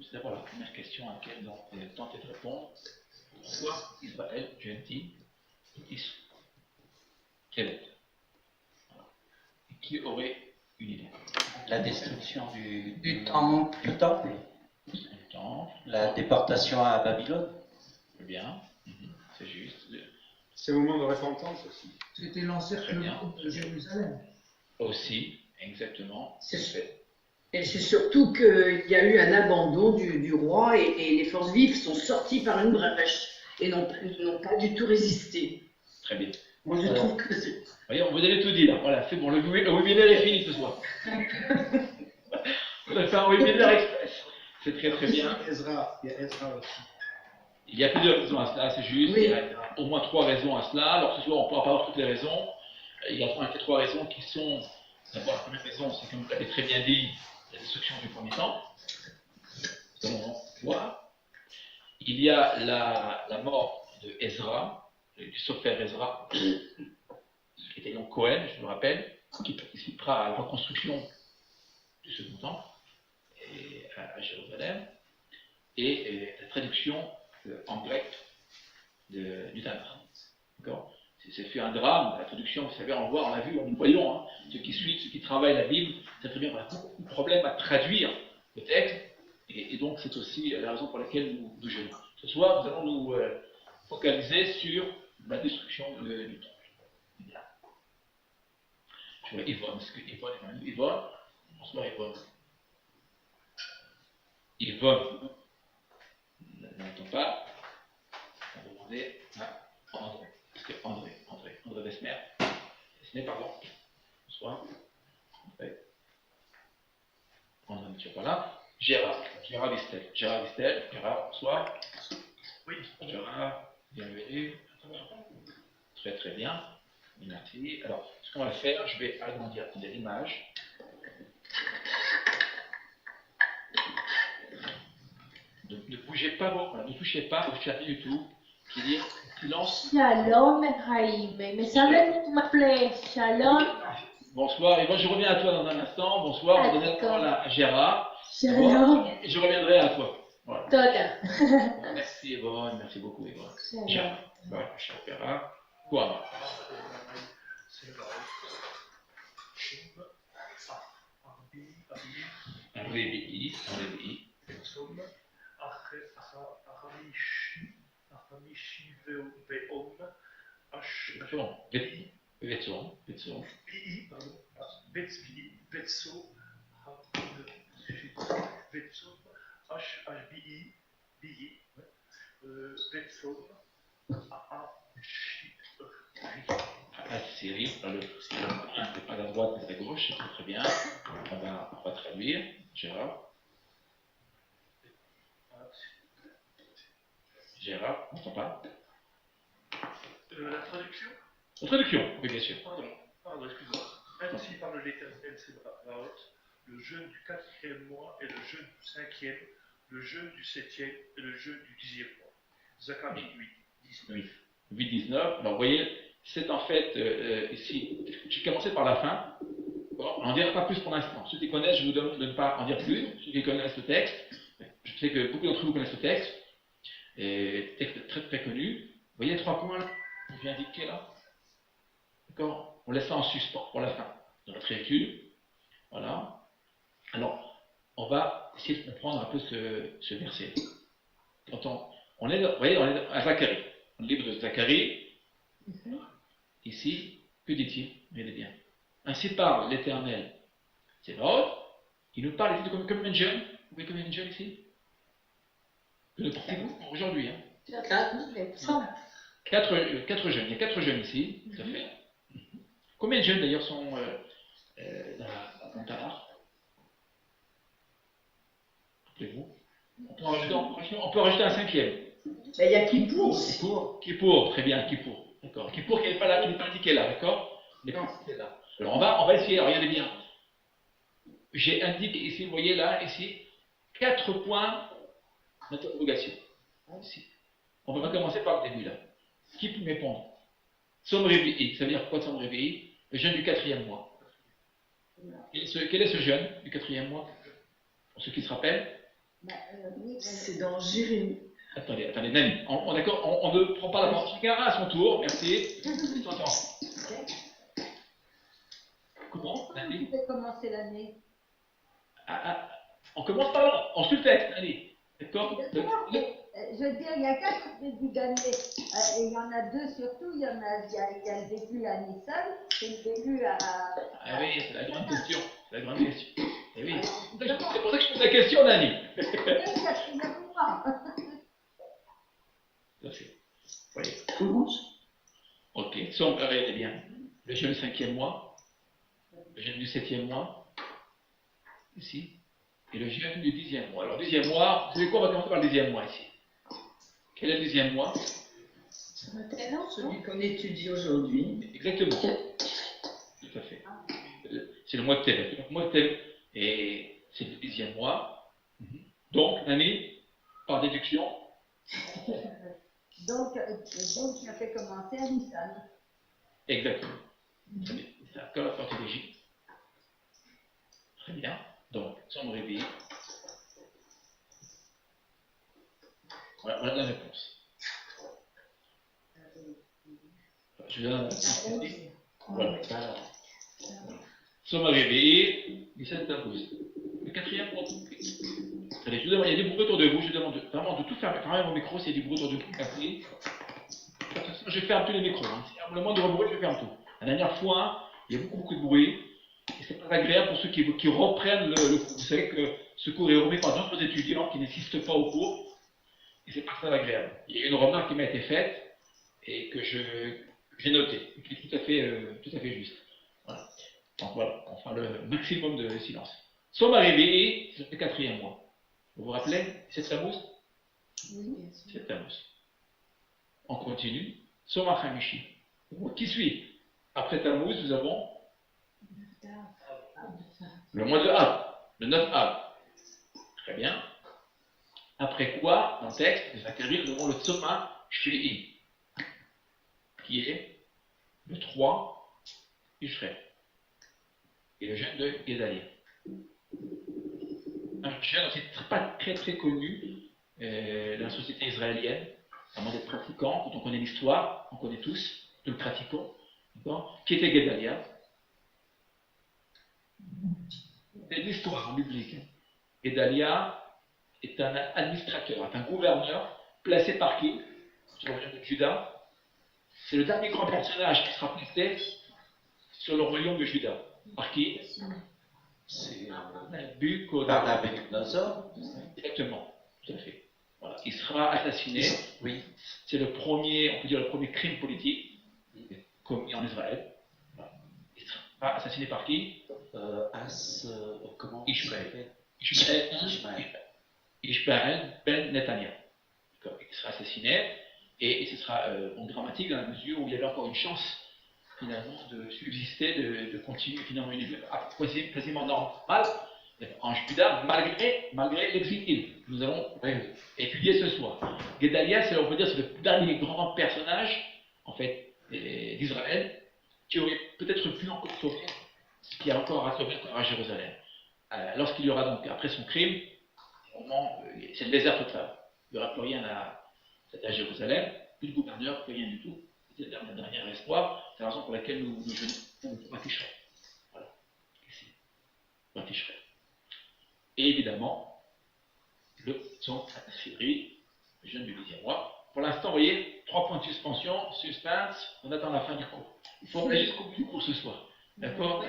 C'est d'abord la première question à laquelle nous allons tenter de répondre. Soit Israël, gentil, Is, Kelet. Qui aurait une idée? La destruction du temple. Du temple. La déportation à Babylone. Bien, c'est juste. C'est au moment de repentance aussi. C'était l'encerclement de Jérusalem. Aussi, exactement. Et c'est surtout qu'il y a eu un abandon du roi et les forces vives sont sorties par une brèche et n'ont pas du tout résisté. Très bien. Moi je trouve que c'est... Voyez, vous allez tout dire. Voilà, c'est bon, le webinaire est fini ce soir. On a fait un webinaire express. C'est très très bien. Il y a Ezra aussi. Il y a plusieurs raisons à cela, c'est juste. Oui. Il y a au moins 3 raisons à cela. Alors ce soir, on ne pourra pas voir toutes les raisons. Il y a 3 raisons qui sont. D'abord, la première raison, c'est comme vous l'avez très bien dit, la destruction du premier temple. Nous allons voir. Il y a la mort de Ezra, du sophère Ezra, qui était donc Cohen, je vous le rappelle, qui participera à la reconstruction du second temple et à Jérusalem, et la traduction en grec du Tanakh. D'accord ? C'est fait un drame, la traduction, vous savez, on l'a vu, nous voyons, hein, ceux qui suivent, ceux qui travaillent la Bible, c'est très bien, on a beaucoup de problèmes à traduire le texte, et donc c'est aussi la raison pour laquelle nous gênons. Ce soir, nous allons nous focaliser sur la destruction du temple. Bien. Je vois Yvonne, est-ce que Yvonne, bonsoir Yvonne. Yvonne n'entend pas, on va demander à André. Est-ce que André Vesmer, pardon. Bonsoir. André n'est toujours pas là. Gérard Vistel, bonsoir. Oui. Gérard, bienvenue. Très très bien. Merci. Alors, ce qu'on va faire, je vais agrandir l'image. Ne bougez pas, ne touchez pas au chat du tout. Qui dit silence. Shalom, Ephraim. Mais ça m'appelait Shalom. Bonsoir, et moi je reviens à toi dans un instant. Bonsoir, on va donner la parole à Gérard. Shalom. Et je reviendrai à toi. Voilà. Toda. Merci Yvonne, merci beaucoup Yvonne. Shalom. Voilà, cher Pera. Quoi? Un réveil. Syrie, le 1 n'est pas à droite mais à gauche, c'est très bien. On va traduire, Gérard. Gérard, on n'entend pas. La traduction? La traduction, oui, bien sûr. Pardon, excuse-moi. Ainsi parle l'Éternel Sébaoth, le jeûne du 4e mois et le jeûne du 5e, le jeûne du 7e et le jeûne du 10e mois. Zacharie 8, 19. Alors, vous voyez, c'est en fait ici, j'ai commencé par la fin. Bon, on n'en dira pas plus pour l'instant. Ceux qui connaissent, je vous demande de ne pas en dire plus. Ceux qui connaissent le texte, je sais que beaucoup d'entre vous connaissent le texte. Et texte très très connu. Vous voyez les 3 points là, que je viens indiquer là. D'accord? On laisse ça en suspens pour la fin de notre étude. Voilà. Alors, on va essayer de comprendre un peu ce verset. Quand on est, vous voyez, on est à Zacharie, le livre de Zacharie. Ici, que dit-il? Regardez bien. Ainsi parle l'Éternel. C'est vrai. Il nous parle ici comme un jeune. Vous voyez comme un jeune ici? Que ne portez-vous aujourd'hui, hein? 4 jeunes. Il y a 4 jeunes ici, tout à fait. Combien de jeunes d'ailleurs sont dans le Tanar? Rappelez-vous. On peut en rajouter un 5e. Il y a Kippour. Kippour, très bien, Kippour. D'accord. Kippour qui n'est pas là, qui n'est pas indiqué là, d'accord? Il n'est pas indiqué là. Alors on va essayer, alors, regardez bien. J'ai indiqué ici, vous voyez là, ici, 4 points d'interrogation. Ici. On va commencer par le début là. Qui peut répondre? Somme réveillé. Ça veut dire quoi somme réveillé? Le jeûne du 4e mois. Quel est ce jeûne du 4e mois? Pour ceux qui se rappellent? Oui, C'est dans Jérémie. Attendez, Nani. D'accord, on ne prend pas la parole. Chacun à son tour. Merci. T'entends. Comment, Nani? tu peux commencer l'année. On commence par là. On suit le texte, Nani. D'accord? Je veux dire, il y a 4 débuts d'année. Et il y en a 2 surtout. Il y a le début à Nissan et le début à. Ah oui, c'est la grande question. C'est la grande question. Eh oui. C'est pour ça que je pose la question, Nani. Ça c'est. Voyez. Ok, ça on regardez bien. Le jeûne du 5e mois, le jeûne du 7e mois, ici, et le jeûne du 10e mois. Alors, 10e mois, vous savez quoi? On va commencer par le 10e mois ici. Quel est le 10e mois? Celui qu'on étudie aujourd'hui. Exactement. Tout à fait. C'est le mois de Tevet. Le mois de Tevet, et c'est le 10e mois. Donc, Nani, par déduction. Donc, tu as fait commencer à Nissan. Exactement. Très bien. C'est un col à sortie d'Égypte. Très bien. Donc, sans me réveiller. Voilà la réponse. Je vais donner la réponse. Voilà. Sans me réveiller, 17 août. Le 4e mois. Allez, je vous demande, il y a du bruit autour de vous. Je vous demande vraiment de tout fermer. Fermez mon micro s'il y a du bruit autour de vous. Merci. Je ferme tous les micros. Hein. Si le moindre bruit, je ferme tout. La dernière fois, il y a beaucoup de bruit. Et c'est pas agréable pour ceux qui reprennent le cours. Vous savez que ce cours est repris par d'autres étudiants qui n'assistent pas au cours. Et c'est pas très agréable. Il y a une remarque qui m'a été faite et que j'ai notée, et qui est tout à fait juste. Voilà. Donc voilà, on fera le maximum de silence. Sommes arrivés, c'est le 4e mois. Vous vous rappelez? C'est Tammuz? Oui, bien sûr. C'est Tammuz. On continue. Sommes à Hamishi. Qui suit? Après Tammuz, nous avons le mois de Av, le 9 Av. Très bien. Après quoi, dans le texte, les acquérir, nous avons le Tsoma Shvi'i, qui est le 3 Ishret, et le jeûne de Guédalia. Un jeûne aussi pas très connu dans la société israélienne, à moins d'être pratiquant, quand on connaît l'histoire, on connaît tous, nous le pratiquons, qui était Guédalia. C'est l'histoire biblique. Guédalia est un administrateur, est un gouverneur placé par qui? Sur le royaume de Juda. C'est le dernier grand personnage qui sera placé sur le royaume de Juda. Par qui? C'est Nabuchodonosor. Exactement, tout à fait. Voilà. Il sera assassiné. Oui. C'est le premier, on peut dire le premier crime politique commis en Israël. Voilà. Il sera assassiné par qui? Comment Ishmael ben Netanyahu. Il sera assassiné et ce sera dramatique dans la mesure où il y avait encore une chance finalement de subsister, de continuer finalement une vie quasiment normale en Juda malgré l'exil. Nous allons étudier ce soir. Guédalia, on peut dire, c'est le dernier grand personnage en fait d'Israël qui aurait peut-être pu encore sauver ce qui a encore à sauver à Jérusalem. Lorsqu'il y aura donc, après son crime, c'est le désert total. Il n'y aura plus rien à Jérusalem, plus de gouverneur, plus rien du tout. C'est le dernier espoir. C'est la raison pour laquelle nous jeûnons pour Tishrei. Voilà. Ici. Pour Tishrei. Et évidemment, le Tzom Shivri, le jeûne du 10e mois. Pour l'instant, vous voyez, 3 points de suspension, suspense, on attend la fin du cours. Il faut aller jusqu'au bout du cours ce soir. D'accord?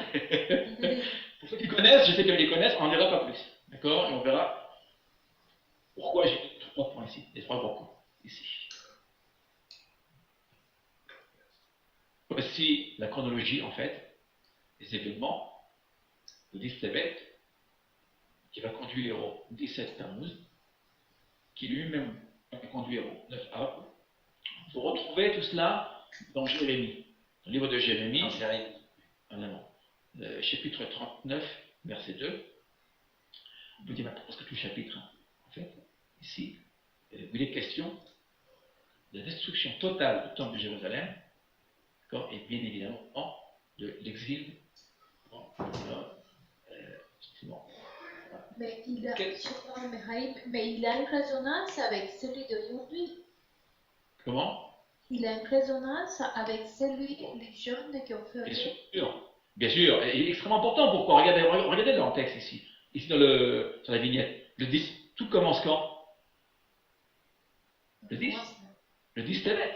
Pour ceux qui connaissent, je sais qu'ils les connaissent, on n'en dira pas plus. D'accord? Et on verra pourquoi j'ai mis 3 points ici, les 3 grands cours, ici. Voici la chronologie, en fait, des événements de 10 Tevet, qui va conduire au 17 Tammuz, qui lui-même va conduire au 9 Av. Vous retrouvez tout cela dans Jérémie, dans le livre de Jérémie, chapitre 39, verset 2. On peut dire presque tout le chapitre, en fait, ici, où il est question de la destruction totale du temple de Jérusalem, et bien évidemment de l'exil Mais il a, Quel- mais il a une résonance avec celui d'aujourd'hui. Comment? Il a une résonance avec celui des jeunes qui ont fait Bien aujourd'hui. sûr. Bien sûr. Et il est extrêmement important. Pourquoi? Regardez dans le texte ici. Ici sur la vignette. Le 10, tout commence quand? Le 10. Le 10 Tevet.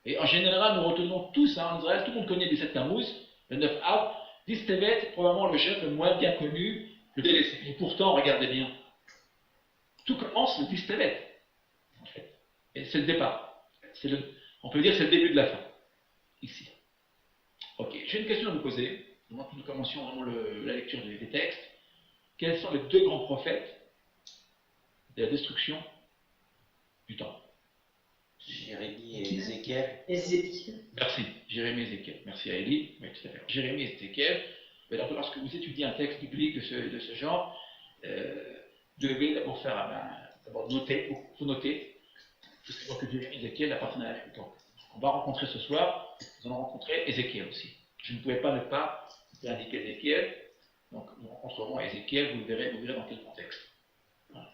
Et en général, nous retenons tous, en Israël, tout le monde connaît le 17 Tammuz, le 9 Av. 10 Tevet est probablement le jeune le moins bien connu, le délaissé. Et pourtant, regardez bien. Tout commence le 10 Tevet. En fait. Et c'est le départ. On peut dire que c'est le début de la fin. Ici. Ok, j'ai une question à vous poser. Avant que nous commencions vraiment la lecture des textes. Quels sont les deux grands prophètes de la destruction du temple? Jérémie et Ézéchiel. Ézéchiel. Merci, Jérémie et Ézéchiel. Merci à Élie. Oui, tout à fait. Jérémie et Ézéchiel. Mais alors, lorsque vous étudiez un texte biblique de ce genre, vous devez d'abord d'abord noter, il faut noter, justement que Jérémie et Ézéchiel appartiennent à la même temps. On va rencontrer ce soir, nous allons rencontrer Ézéchiel aussi. Je ne pouvais pas ne pas indiquer Ézéchiel, donc nous rencontrerons Ézéchiel, vous verrez dans quel contexte. Voilà.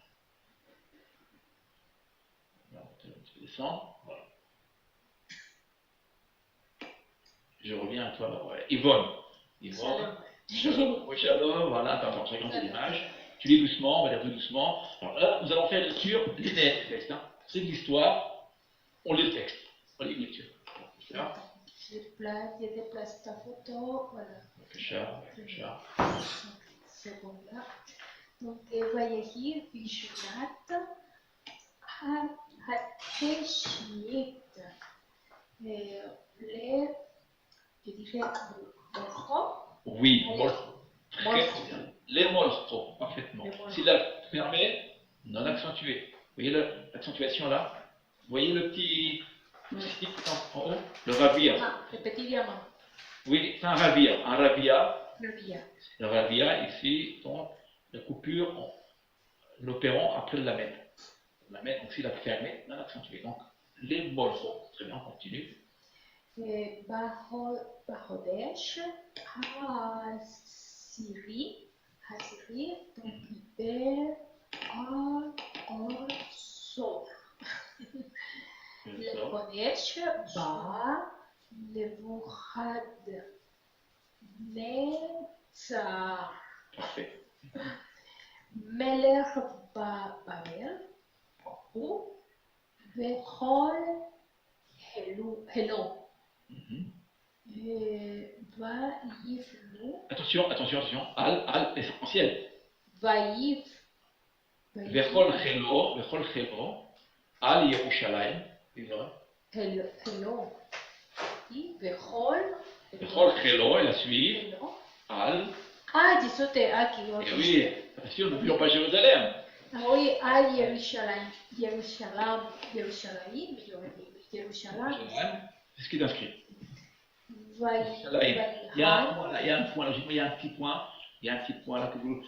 On va descendre, voilà. Je reviens à toi, ouais. Yvonne. Shalom, voilà, attends, je regarde l'image. Tu lis doucement, on va lire tout doucement. Alors là, nous allons faire une lecture linéaire du texte. Hein. C'est de l'histoire, on lit le texte. On lit une lecture. Je déplace ta photo, voilà. C'est bon là. Donc, voyez Bishulat, Hateshit, je dirais, Molcho. Oui, Molcho. Très bien. Les Molcho, parfaitement. Syllabe fermée, non accentuée. Vous voyez l'accentuation là? Vous voyez le petit en haut? Le ravir. Ah, le petit diamant. Oui, c'est un ravir. Un ravia. Ravia. Le ravia, ici, donc, la coupure, l'opérant après le lamène. Le lamène, donc syllabe fermée, non accentuée. Donc, les Molcho. Très bien, on continue. Bahodesh, Hasiri, donc Iber, Sor. Le Kodesh, Ba, Nebuchad, Netzar. Parfait. Melech Babel, ou Vechol Hello. Attention. Al, essentiel. Vaïf. Vechol chelo, Al Yerushalayim. Hello. Vechol chelo, et la suite. Al. Ah, dissoté, qui Et oui, attention, n'oublions pas Jérusalem. Ah oui, Al Yerushalayim. Yerushalayim. C'est ce qui est inscrit. Vaïf. Il y a un point là, il y a un petit point là que vous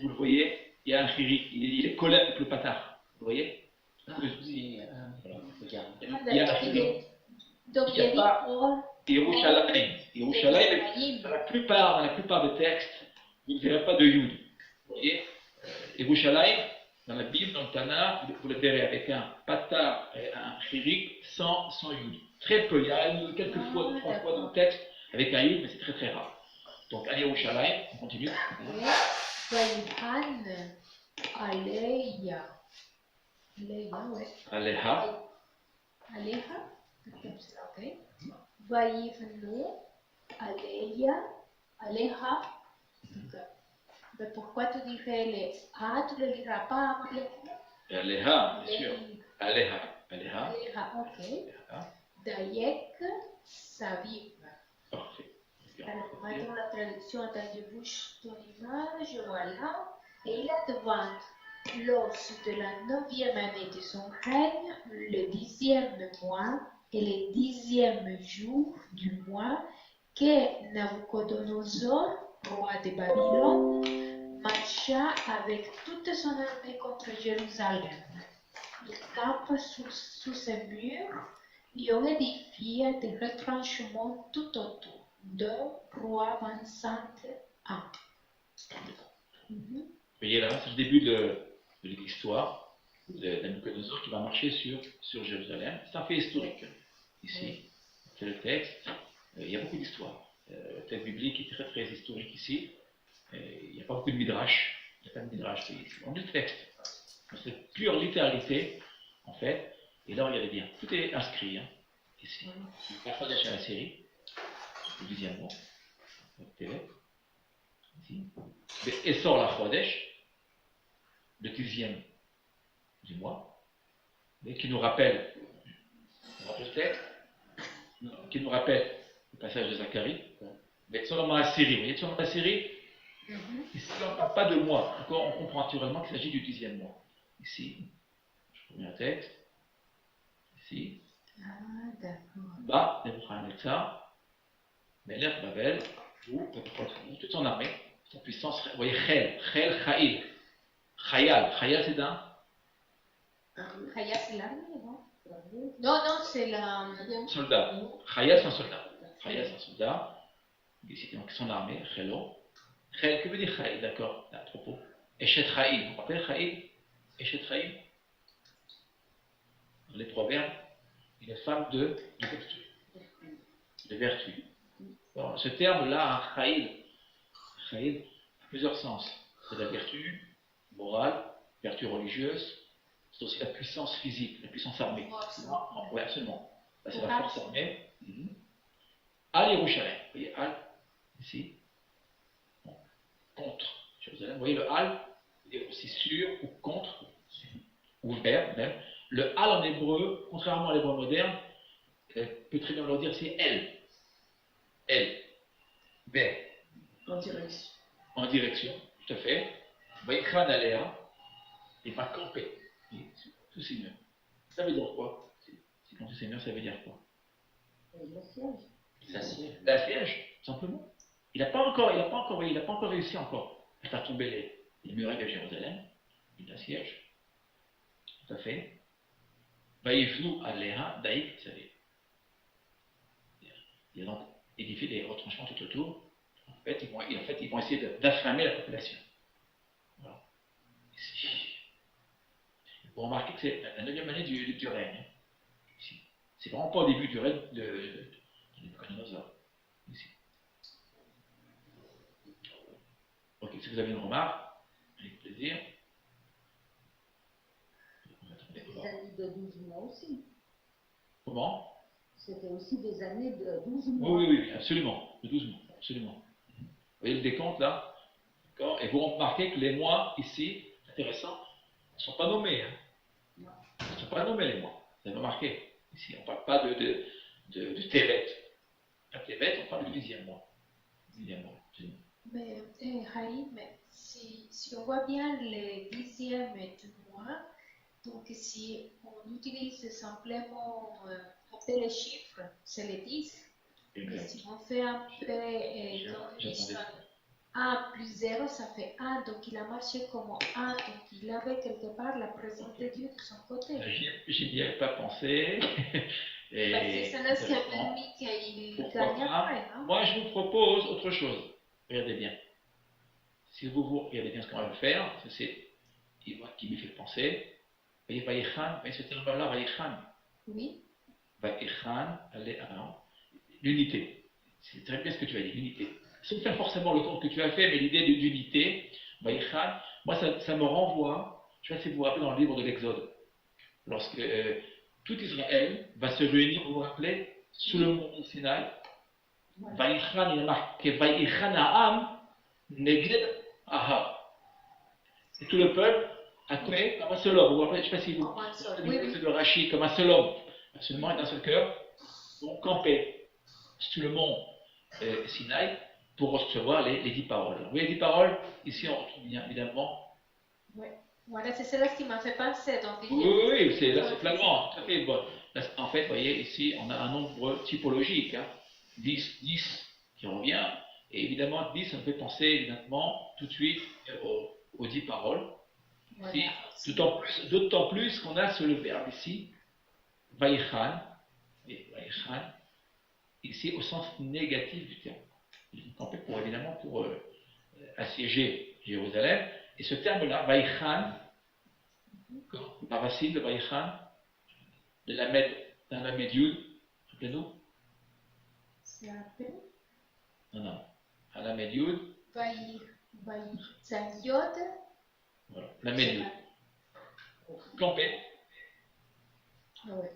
le voyez. Il y a un chiri, il est collé avec le patard. Vous voyez? Oui, regarde. Il y a un chiri. Donc, Il n'y a pas Yerushalayim, dans la plupart des textes, vous ne verrez pas de Yud. Vous voyez? Yerushalayim, dans la Bible, dans le Tana, vous le verrez avec un patard et un chirik sans Yud. Très peu, il y a quelques fois, 3 fois dans le texte avec un Yud, mais c'est très très rare. Donc, à Yerushalayim, on continue. Vaïhan, Aleya. Aleha. Ok. Vaïvnu, Aleha. Mais pourquoi tu dirais les A, tu ne le liras pas avant les Aleha, bien sûr. Aleha. Aleha, ok. Dayek, Saviv. Parfait. Alors, maintenant la traduction, attendez, je bouge ton image, voilà. Et il a devant l'os de la 9e année de son règne, le 10e mois et le 10e jour du mois, que Nabucodonosor, roi de Babylone, marcha avec toute son armée contre Jérusalem. Il campe sous ses murs et on édifie des retranchements tout autour. 2 Rois 25 ans. voyez là, c'est le début de l'histoire de Nabucodonosor qui va marcher sur Jérusalem. C'est un fait historique. Ici, c'est le texte. Il y a beaucoup d'histoires. Le texte biblique est très très historique ici. Il n'y a pas beaucoup de midrash. Il n'y a pas de midrash. On lit le texte. C'est pure littéralité, en fait. Et là, regardez bien. Tout est inscrit, hein, ici. Le Chodesh à la série, le 10e mois. Ici. Et sort la Chodesh, le 10e du mois. Et qui nous rappelle le texte, qui nous rappelle le passage de Zacharie. Mais seulement la série. Vous voyez, sur la série, ici, on ne parle pas de mois. Encore, on comprend naturellement qu'il s'agit du 10e mois. Ici, je remets un texte. Ici. Ah, d'accord. Bas, Nebuchadnezzar, Melech Babel, ou toute son armée, sa puissance. Vous voyez, Chel, Chaïl. Chayal, c'est d'un Chaya, c'est l'armée, non? Non, non, c'est la... soldat. Chayal, c'est un soldat. Chayal, c'est un soldat. Ici, donc son armée, Chelo. Chel, que veut dire Chaïl? D'accord, à propos. Eshet Chaïl, vous vous rappelez Chaïl? Eshet Chaïl? Dans les proverbes, une femme de vertu. De vertu. Alors, ce terme-là, Chaïl, a plusieurs sens. C'est la vertu morale, vertu religieuse, c'est aussi la puissance physique, la puissance armée. Oui, absolument. Là, c'est la force armée. Al Yerushalem. Vous voyez, Al, ici. Bon. Contre Jérusalem. Vous voyez, le Al, c'est aussi sur ou contre, ou vers même. Le Al en hébreu, contrairement à l'hébreu moderne, peut très bien le dire, c'est elle. Elle. Vers. En direction. En direction, tout à fait. Vaikran Alea, et va camper. Tout Seigneur. Ça veut dire quoi? C'est quand tout Seigneur, ça veut dire quoi? Le siège. La siège, simplement. Il n'a pas encore réussi encore à faire tomber les murailles de Jérusalem. Il la siège. Tout à fait. Vaïvnou Alea, Daïk, vous savez. Il a donc édifié des retranchements tout autour. En fait, ils vont essayer d'affamer la population. Voilà. Ici. Vous remarquez que c'est la 9e année du règne. Ici. C'est vraiment pas au début du règne de Nabucodonosor. Ici. Ok, si vous avez une remarque, avec plaisir. Des années de 12 mois aussi. Comment? C'était aussi des années de 12 mois. Oui, absolument. De 12 mois, absolument. Vous voyez le décompte là? D'accord. Et vous remarquez que les mois ici, intéressant, ne sont pas nommés. Hein. Non. Ils ne sont pas nommés les mois. Vous avez remarqué? Ici, on ne parle pas de Tevet. À Tevet, on parle du 10e mois. 10e mois, absolument. Mais, Haïm, si on voit bien le 10e du mois, donc si on utilise simplement après les chiffres, c'est le 10. Exact. Et si on fait un peu donc, 1 plus 0, ça fait 1, donc il a marché comme 1, donc il avait quelque part la présence de Dieu de son côté. J'y n'y avais pas pensé. Et Parce que ça n'a pas permis qu'il gagne après, non? Moi, je vous propose autre chose. Regardez bien. Si vous regardez bien ce qu'on va faire, c'est Yvonne qui me fait penser. Voyez, Vaïchan, voyez ce terme-là, Vaïchan. Oui. Vaïchan, l'unité. C'est très bien ce que tu as dit, l'unité. Sans faire forcément le compte que tu as fait, mais l'idée d'unité, Vaïchan, moi ça me renvoie, je ne sais pas si vous vous rappelez dans le livre de l'Exode, lorsque tout Israël va se réunir, vous vous rappelez, sous le mont Sinaï. Vaïchan, il est marqué Vaïchan Ha'am, Neged Ahab. Et tout le peuple a fait comme un seul homme. Vous vous rappelez, je ne sais pas si vous rappelez de Rachid, comme un seul homme, absolument, et d'un seul cœur, vont camper sous le mont Sinaï pour recevoir les 10 paroles. Vous voyez les 10 paroles? Ici, on retrouve bien évidemment. Oui, voilà, c'est cela qui m'a fait penser. Donc, oui, c'est flagrant, tout à fait. Bon. Là, en fait, vous voyez, ici, on a un nombre typologique, hein. 10 qui revient, et évidemment, 10, ça me fait penser évidemment tout de suite aux 10 paroles. Voilà. D'autant plus qu'on a sur le verbe ici, Vaïchan, ici au sens négatif du terme. Évidemment pour assiéger Jérusalem, Et ce terme-là, Vaïchan, la racine de Vaïchan, de la Lamed Yud, rappelez-nous? C'est appelé Non. À la Lamed Yud. Vaïtzaniot. Voilà, la Lamed Yud. Campé.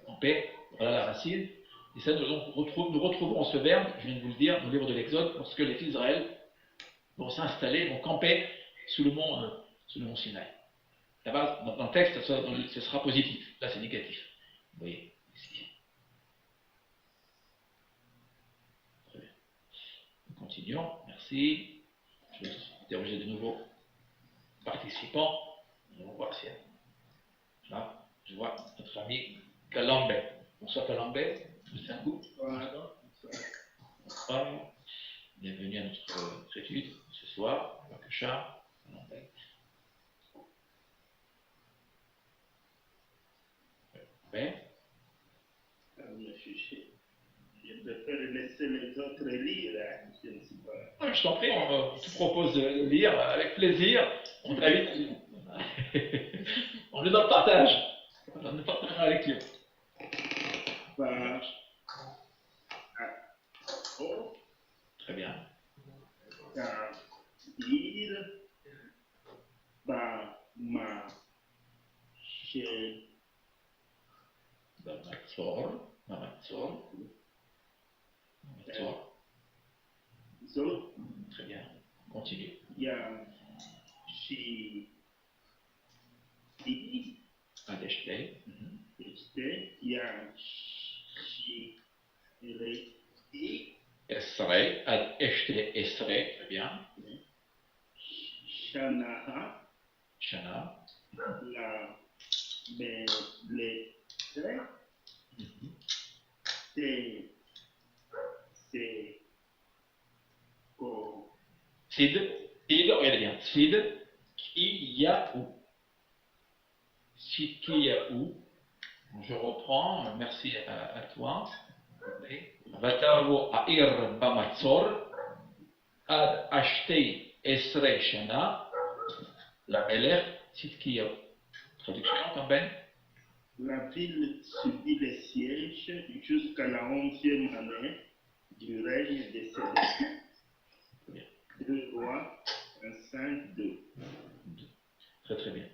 Campé, voilà la racine. Et ça, nous retrouvons ce verbe, je viens de vous le dire, dans le livre de l'Exode, lorsque les fils d'Israël vont s'installer, vont camper sous le mont Sinaï. Là-bas, dans le texte, ce sera positif. Là, c'est négatif. Vous voyez, ici. Très bien. Nous continuons. Merci. Je vais interroger de nouveaux participants. Nous allons voir si. Là, je vois notre ami Kalambe. Bonsoir Kalambe. C'est un coup. Bonsoir. Bienvenue à notre étude ce soir. Bakasha. Kalambe. Oui. Je préfère laisser les autres lire. Hein. Je ne sais pas. Je t'en prie, on te propose de lire avec plaisir. On t'invite. On est dans le partage. On est partage dans la lecture. Très bien. Bamatzor. Très bien. Continue. Adeshte. Esrei. Adeshte Esrei. Très bien. Shana. La Belete. C'est Sid, regardez bien. Sid, Kiyahu. Sid Kiyahu. Je reprends, merci à toi. Vatavo Air Bamatzor, Ad Ashtei Esrei Shana, la Melech Sid Kiyahu. Traduction, Ben? La ville subit les sièges jusqu'à la 11e année du règne de Sédécia. 2 Rois 5-2. Très bien.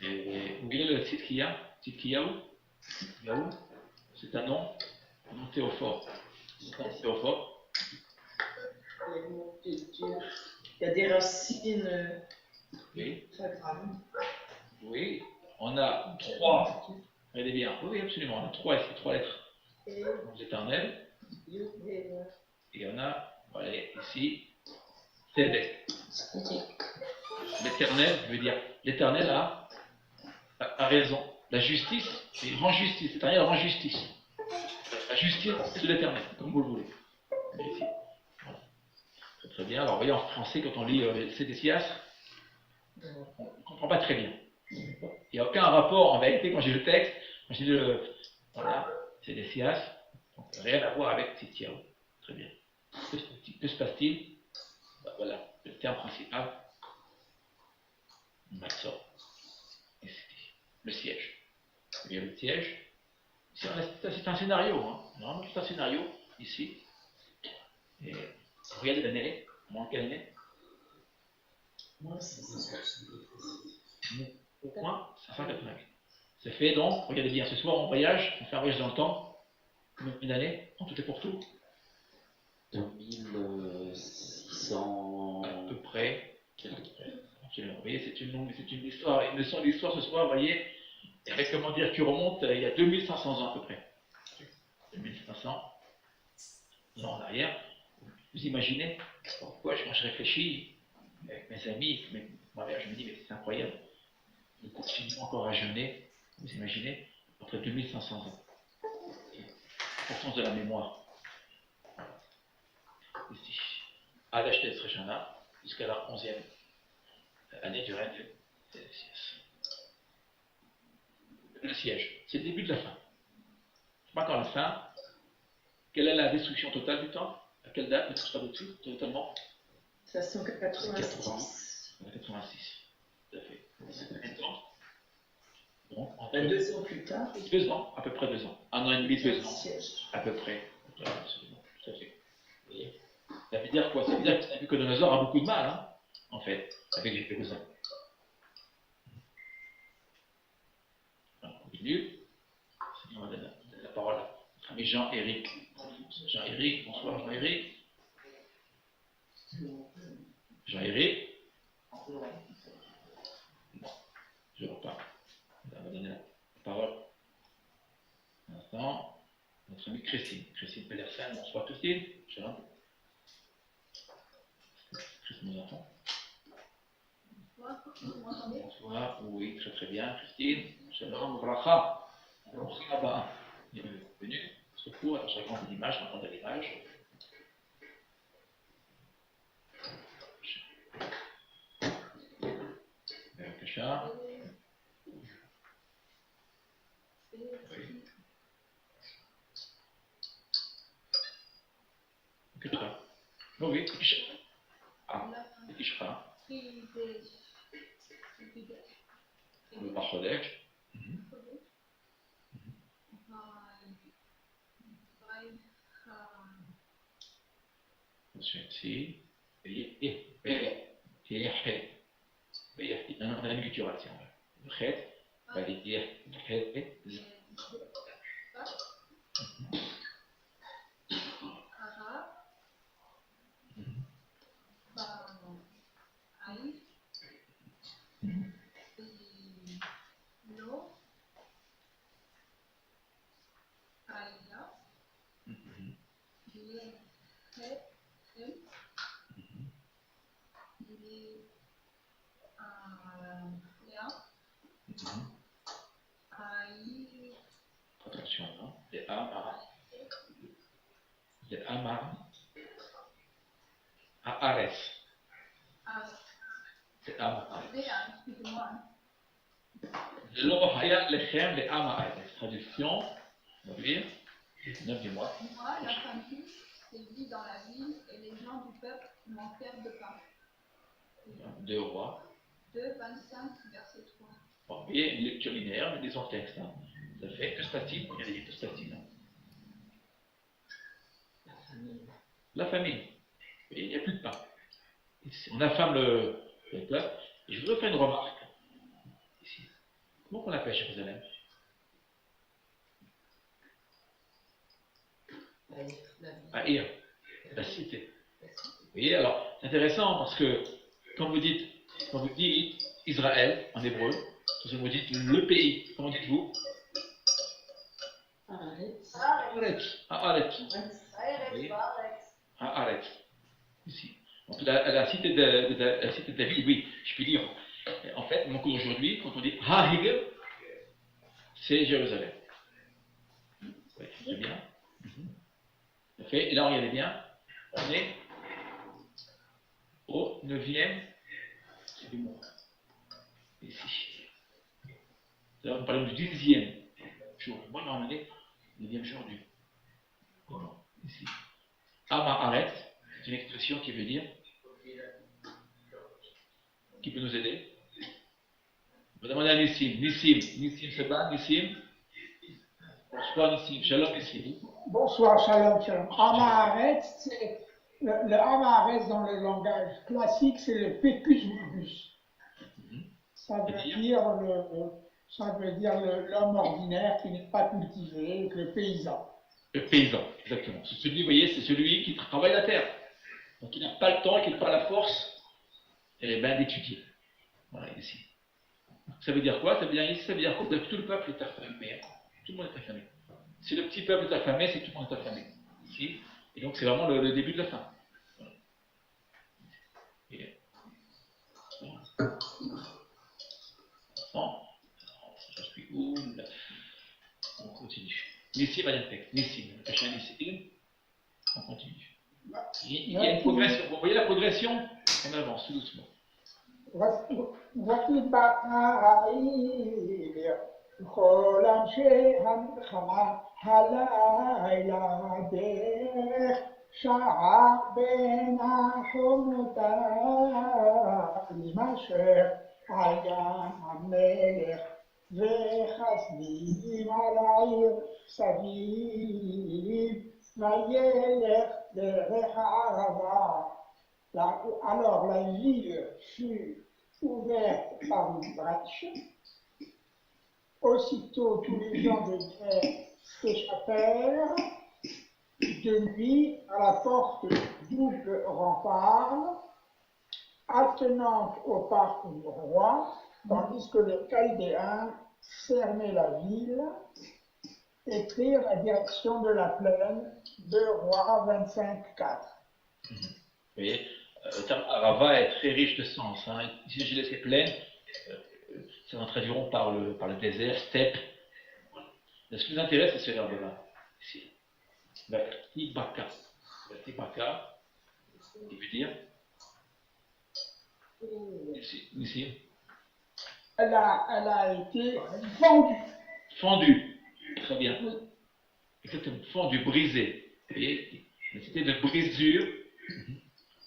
Et vous voyez le titre qu'il y a? Tzidkiyahu, c'est un nom théophore. C'est un théophore. Il y a des racines Oui. très graves. Oui, on a 3. Regardez bien. Oui, absolument. On a 3 ici, 3 lettres. Donc, éternel. Et on a, voilà, ici, Tzedek. L'éternel, je veux dire, l'éternel a raison. La justice, il rend justice. L'éternel rend justice. La justice, c'est de l'éternel, comme vous le voulez. Ici. Voilà. Très bien. Alors, vous voyez, en français, quand on lit Sédécias, on ne comprend pas très bien. Il n'y a aucun rapport, en vérité, quand j'ai le texte, quand j'ai voilà, Sédécias, donc rien à voir avec Tzidkiyahu. Très bien. Que se passe-t-il? Ben, voilà, le terme principal, Matzor. Le siège. Il y a le siège. C'est un scénario, hein. Normalement, c'est un scénario, ici. Et regardez l'année, moins quelle année? Au moins 588. C'est fait donc, regardez bien, ce soir on voyage, on fait un voyage dans le temps. Une année, en tout et pour tout 2600. À peu près. Absolument. Vous voyez, c'est une histoire, une leçon d'histoire ce soir, vous voyez, avec comment dire, qui remonte il y a 2500 ans à peu près. 2500 ans en arrière. Vous imaginez pourquoi je réfléchis avec mes amis, moi je me dis, mais c'est incroyable. Nous continuons encore à jeûner, vous imaginez, après 2500 ans. L'importance de la mémoire. Ici. Adashtet Sreshana, jusqu'à la 11e année du règne de Sédécias. Le siège, c'est le début de la fin. C'est pas encore la fin. Quelle est la destruction totale du temple? À quelle date ne sera dessus totalement? 586. 86. Tout à fait. Combien de temps? Donc, en 2 ans plus tard. 2 ans, à peu près 2 ans. 1 an et demi, 2 ans. Siège. À peu près. Absolument. Tout à fait. Et ça veut dire quoi? Ça veut dire que Nabuchodonosor a beaucoup de mal, hein, en fait, avec les Pérusains. On continue. On va donner la parole à notre ami Jean-Éric. Jean-Éric, bonsoir Jean-Éric. Jean-Éric. Non, je ne vois pas. On va donner la parole. Un instant. Notre amie Christine. Christine Pedersen, bonsoir Christine. Shalom. Christine nous entend. Bonsoir, oui, très très bien, Christine. Shalom, bracha. Là-bas, bienvenue. Ce cours, alors je regarde l'image, je regarde l'image. Kacha. Oui. Kacha. Oh oui, Kacha. Ah, Kacha. Le Barchodek. Si. On a une culturation. Le chet, va lui dire attention, hein? Les Amar, Ares. Les Amar. Lo haya lechem les Amar. Traduction, on va lire, 9 du mois. Moi, la famille, s'est vit dans la ville et les gens du peuple manquèrent de pain. 2 rois. 2, 25, verset 3. Bon, vous voyez, une lecture linéaire, mais lisons le texte. Hein. Ça fait que statine, il y a des que statine. Hein. La famine. Il n'y a plus de pain. On affame le peuple. Et je voudrais faire une remarque. Ici. Comment on appelle Jérusalem? Aïr, la cité. Vous voyez, alors, c'est intéressant parce que quand vous dites Israël en hébreu, vous dites le pays, comment dites-vous? Haaretz. Haaretz. Ici. Donc la cité de David, oui, je peux dire. En fait, mon cours aujourd'hui, quand on dit Ha'higel, c'est Jérusalem. Oui, c'est bien. Et là, regardez bien, on est au 9e du mois. Ici. Là, nous parlons du 10e jour. Moi, on est le 9e jour du mois. Ici. Amaharet, c'est une expression qui veut dire. Qui peut nous aider? On va demander à Nissim. Nissim, c'est pas Nissim? Bonsoir Nissim. Shalom Nissim. Bonsoir, shalom, shalom. Amaharet, c'est le Amaharet dans le langage classique, c'est le Pecus vulgus. Ça veut dire l'homme ordinaire qui n'est pas cultivé, le paysan. Le paysan, exactement. C'est celui, vous voyez, c'est celui qui travaille la terre. Donc il n'a pas le temps et qui n'a pas la force d'étudier. Voilà, ici. Ça veut dire quoi? Ça veut dire quoi? Tout le peuple est affamé. Tout le monde est affamé. Si le petit peuple est affamé, c'est que tout le monde est affamé. Ici. Et donc c'est vraiment le début de la fin. Voilà. Et, bon, je suis où là? On continue. Nissim va dire texte. Nissim. On continue. Il y a une progression. Vous voyez la progression? On avance tout doucement. כל אנשי המלחמה הלילה דרך שעה בין החומותיים אשר היה המלך וחסדים על העיר סביב, וילך דרך הערבה. Alors la ville fut ouverte par une brèche. Aussitôt tous les gens de guerre s'échappèrent. De nuit, à la porte double rempart, attenante au parc du roi, tandis que les Chaldéens cernaient la ville et prirent la direction de la plaine de Roi 25-4. Vous voyez, le terme Arava est très riche de sens. Hein. Ici, j'ai laissé plaine, ça en traduiront par le désert, steppe. Mais ce qui nous intéresse, c'est ce verbe-là, ici. Tibaka. Tibaka, il veut dire ici. Elle a été fendue. Fendue. Très bien. Exactement. Fendue, brisée. Vous voyez, c'était de brisure.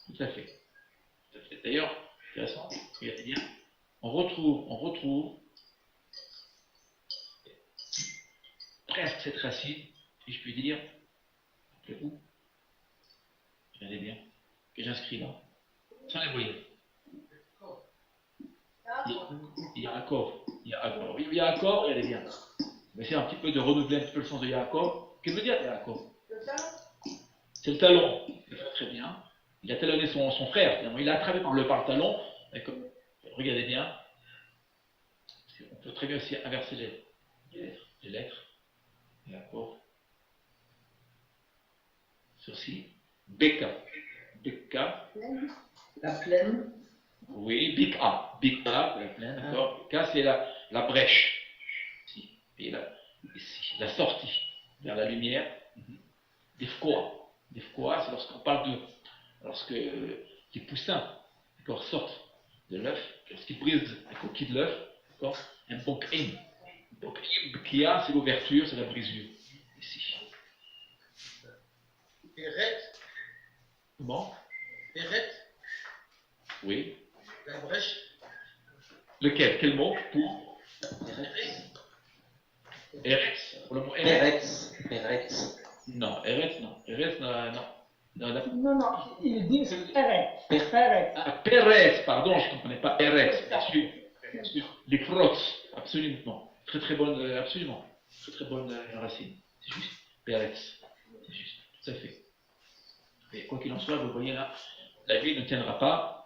Tout à fait. Tout à fait. D'ailleurs, intéressant, regardez bien. On retrouve presque cette racine, si je puis dire. Où? Regardez bien. Que j'inscris là. Sans les voyelles. Yaakov. Oui, Yaakov, regardez bien. Mais c'est un petit peu de renouveler un petit peu le sens de Yaakov. Qu'est-ce que veut dire Yaakov? C'est le talon. Très bien. Il a talonné son frère, finalement. Il l'a attrapé par le talon. Regardez bien. On peut très bien aussi inverser les lettres. Yaakov. Ceci. Beka. Beka. La plaine. Oui, Bika. Bika, la plaine, d'accord. Bika, c'est la brèche. Ici. Et ici, la sortie vers la lumière. Defkoa. Defkoa, c'est lorsqu'on parle lorsque les poussins, d'accord, sortent de l'œuf, lorsqu'ils brisent la coquille de l'œuf, d'accord. Un bok'im. Bkia, c'est l'ouverture, c'est la brisure. Ici. Péret. Comment? Péret. Oui. La brèche. Lequel? Quel mot pour? Eretz. Pour le mot Eretz. Eretz. Non, Eretz, non. Eretz, non. Non, ils disent Eretz. Eretz. Ah, Pérez, pardon, je ne comprenais pas. Eretz, bien sûr. Les crottes, absolument. Très très bonne, absolument. Très très bonne racine. C'est juste. Pérez. C'est juste. Tout à fait. Et quoi qu'il en soit, vous voyez là, la vie ne tiendra pas.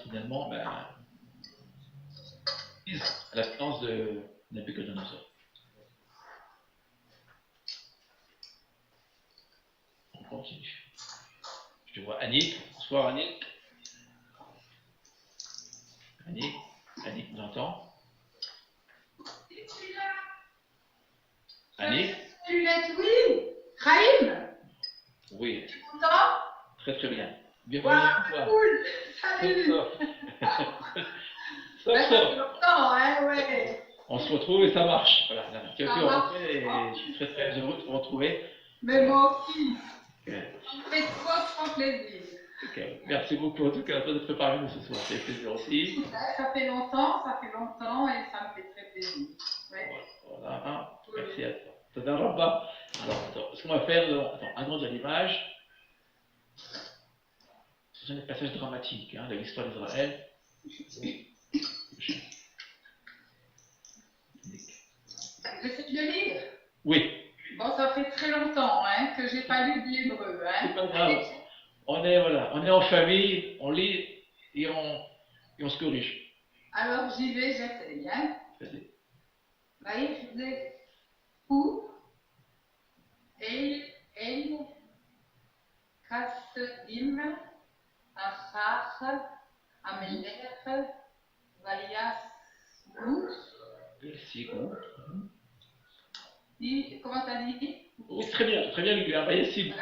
Finalement, à la séance de Nabucodonosor. On continue. Je te vois Annick. Bonsoir Annick. Annick nous entend. Annick. Lunettes, oui. Raïm. Oui. Tu es content? Très très bien. Bienvenue à toi. Cool. Salut. Ça fait longtemps, hein, ouais. On se retrouve et ça marche. Voilà, tu as pu rentrer et je suis très très heureux de te retrouver. Mais moi aussi. Okay. Ça me fait trop plaisir. Okay. Merci beaucoup en tout cas d'être parmi nous ce soir. C'est plaisir aussi. Ça fait longtemps et ça me fait très plaisir. Ouais. Voilà, merci à toi. Tada Rabba. Alors, ce qu'on va faire, agrandir l'image. Ce sont des passages dramatiques de l'histoire d'Israël. Vous essayez de le lire? Oui. Bon, ça fait très longtemps que j'ai pas lu de l'hébreu. C'est pas grave. On est en famille, on lit et on se corrige. Alors j'y vais, j'essaye. Vas-y. Ou El Kasdim Achach Amelech Vayasgu. Comment t'as dit? Oui, très bien lu. Vayasgu.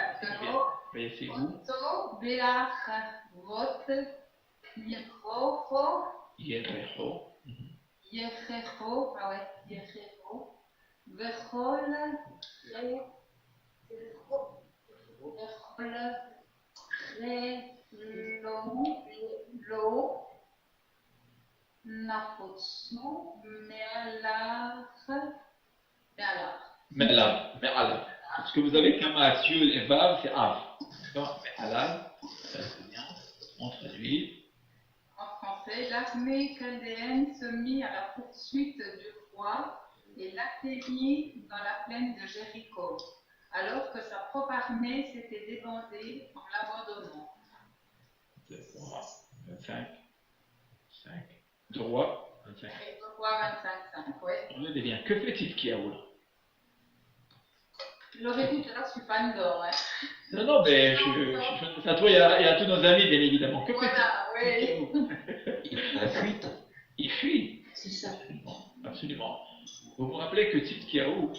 Oto Beach Vot Yerecho. Vechol Lo Nafotsu, Me'alar. Me'alar. Parce que vous avez comme Asiul et Vav, c'est Av. D'accord? Me'alar, ça c'est bien. On traduit. En français, l'armée chaldéenne se mit à la poursuite du roi et l'atteignit dans la plaine de Jéricho, alors que sa propre armée s'était débandée en l'abandonnant. 25. 5. De roi, 25. Et le roi 25-5, oui. On est bien. Que fait-il Kiaou là? Je l'aurais dit tout à l'heure, je suis fan d'or. Hein. Non, mais à toi et à tous nos amis, bien évidemment. Que voilà, fait-il? oui. La fuite. Il fuit. C'est ça. Absolument. Vous vous rappelez que Tzidkiaou,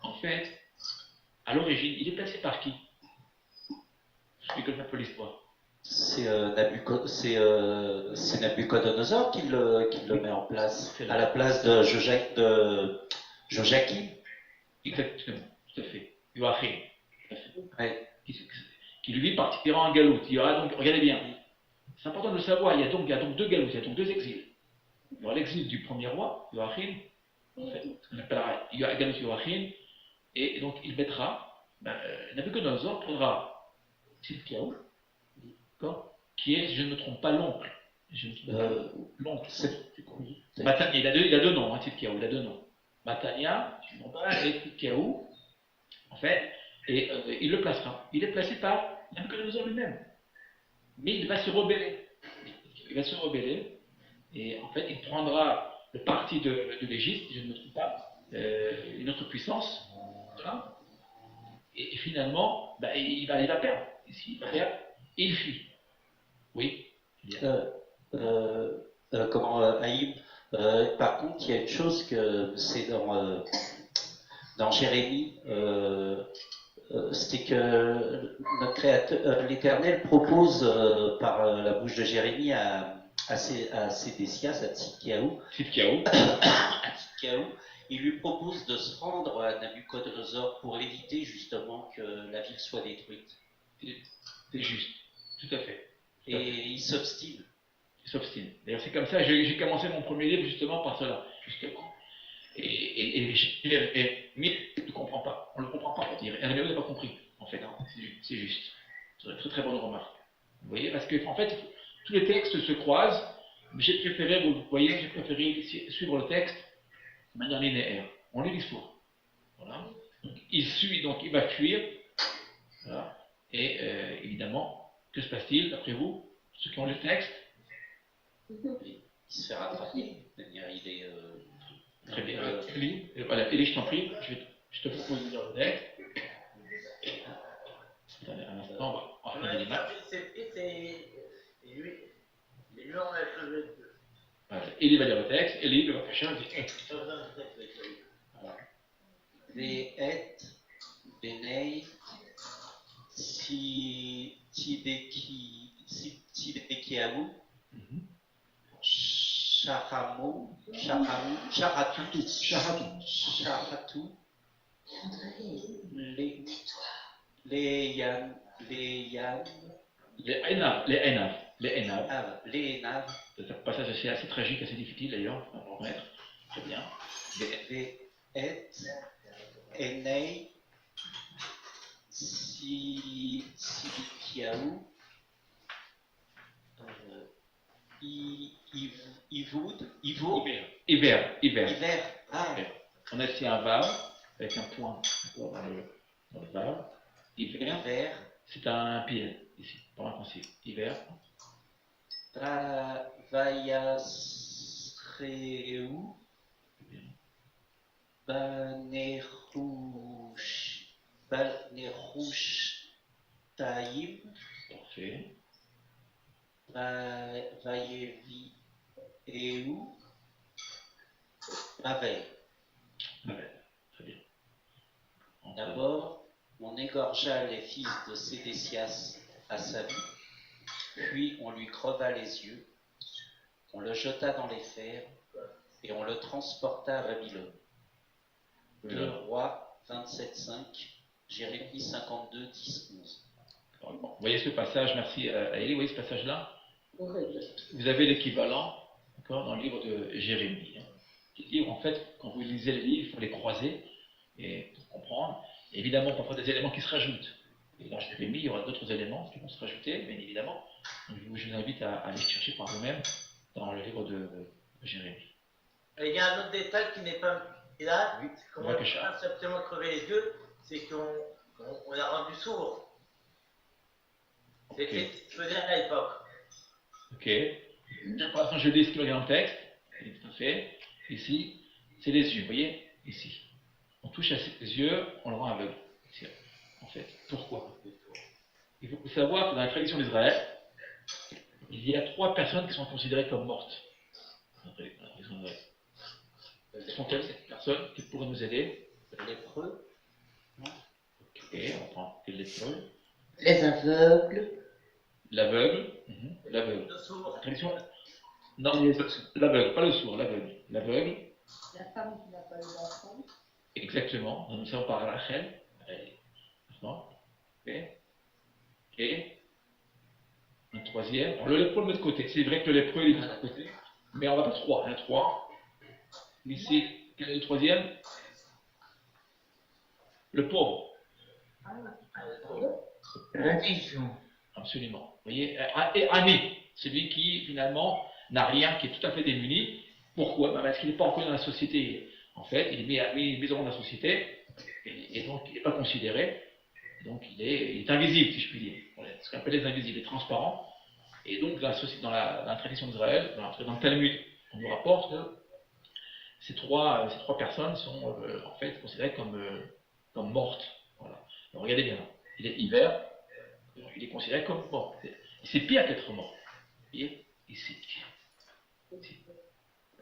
en fait, à l'origine, il est placé par qui? Je explique un peu l'histoire. C'est Nabucodonosor qui le met en place, à la place de Joachim. Exactement, tout à fait. Joachim. Ouais. Qui lui partira en galoute. Il y aura donc, regardez bien, c'est important de le savoir, il y a donc deux galoutes, il y a donc deux exils. Il y aura l'exil du premier roi, Joachim, en fait, on appellera galoute Joachim, et donc il mettra, Nabucodonosor prendra Tzidkiaou, qui est, si je ne me trompe pas, l'oncle. L'oncle. Matania, il a deux noms, hein, Tzidkiaou, il a deux noms. Matania, si je ne me trompe pas, et Tzidkiaou, en fait, et il le placera. Il est placé par Nabucodonosor lui-même. Mais il va se rebeller. Il va se rebeller, et en fait, il prendra le parti de l'Égypte, si je ne me trompe pas, une autre puissance, voilà. Et finalement, il va perdre. Il va perdre, et il fuit. Oui. Haïm, par contre, il y a une chose que c'est dans Jérémie, c'était que notre créateur, l'Éternel propose par la bouche de Jérémie à Sédécias, à Tzidkiaou, il lui propose de se rendre à Nabucodonosor pour éviter justement que la ville soit détruite. C'est juste, tout à fait. Et il s'obstine. D'ailleurs, c'est comme ça, j'ai commencé mon premier livre justement par cela, justement. Et mais on ne comprend pas, on ne le comprend pas, on dirait. Herméo n'a pas compris, en fait, hein. C'est juste. C'est une très très bonne remarque. Vous voyez, parce que en fait, tous les textes se croisent, mais j'ai préféré suivre le texte de manière linéaire. On lit l'histoire. Voilà. Donc, il va fuir. Voilà. Et évidemment, que se passe-t-il, d'après vous, ceux qui ont le texte? Il se fait rattraper. Il est. Très bien. Élie, voilà, Élie, je t'en prie, je te propose de lire le texte. Attendez un instant, on va regarder les maths. Voilà. Élie va lire le texte, Élie, le prochain, dit Ve'et benei Tzidkiaou Sharatu les Enav. Ce passage assez tragique, assez difficile d'ailleurs, à remettre. Très bien. Ve'et enei Tzidkiaou Hiver. Ah. On a ici un vav avec un point dans le vav. Hiver. C'est un pile ici, pour un concile. Hiver. Vayasreu Banerouch Taïm. Parfait. VayeviEu Mavel. Très bien. D'abord, on égorgea les fils de Sédécias à sa vie, puis on lui creva les yeux, on le jeta dans les fers et on le transporta à Babylone. 2 Rois 27-5, Jérémie 52, 10, 11. Vous voyez ce passage, merci à Élie, vous voyez ce passage-là? Vous avez l'équivalent, d'accord, dans le livre de Jérémie. Hein. Les livres, en fait, quand vous lisez les livres, il faut les croiser et pour comprendre. Évidemment, parfois des éléments qui se rajoutent. Et dans Jérémie, il y aura d'autres éléments qui vont se rajouter, bien évidemment. Donc, je vous invite à aller chercher par vous-même dans le livre de Jérémie. Et il y a un autre détail qui n'est pas là, Oui, qu'on va absolument crever les yeux, c'est qu'on l'a rendu sourd. C'était ce que faisait à l'époque. Ok. Pour l'instant, je lis ce qu'il y a dans le texte. Tout à fait. Ici, c'est les yeux, vous voyez? Ici. On touche à ses yeux, on le rend aveugle. En fait. Pourquoi? Il faut savoir que dans la tradition d'Israël, il y a 3 personnes qui sont considérées comme mortes. Dans la tradition d'Israël. Ce sont-elles ces personnes qui pourraient nous aider? Les lépreux. Ok, on prend les lépreux. Les aveugles. L'aveugle. L'aveugle. Le sourd. La tradition. Non, l'aveugle, pas le sourd, l'aveugle. L'aveugle. La femme qui n'a pas eu d'enfant. Exactement. Nous sommes par Rachel. Et un troisième. Alors, le lépreux, le met de côté. C'est vrai que le lépreux, il est de côté. Mais on va pas 3. Il y en a 3. Ici, quel est le troisième? Le pauvre. L'indigent. Absolument. Vous voyez? Et Ani, celui qui, finalement, n'a rien, qui est tout à fait démuni. Pourquoi? Parce qu'il n'est pas encore dans la société. En fait, il est mis dans la société, et donc il n'est pas considéré. Donc il est invisible, si je puis dire. Voilà, ce qu'on appelle les invisibles, les transparents. Et donc dans la tradition d'Israël, dans le Talmud, on nous rapporte que ces trois personnes sont en fait considérées comme mortes. Voilà. Alors, regardez bien, il est hiver, il est considéré comme mort. C'est pire qu'être mort. Vous voyez? Ici. Vous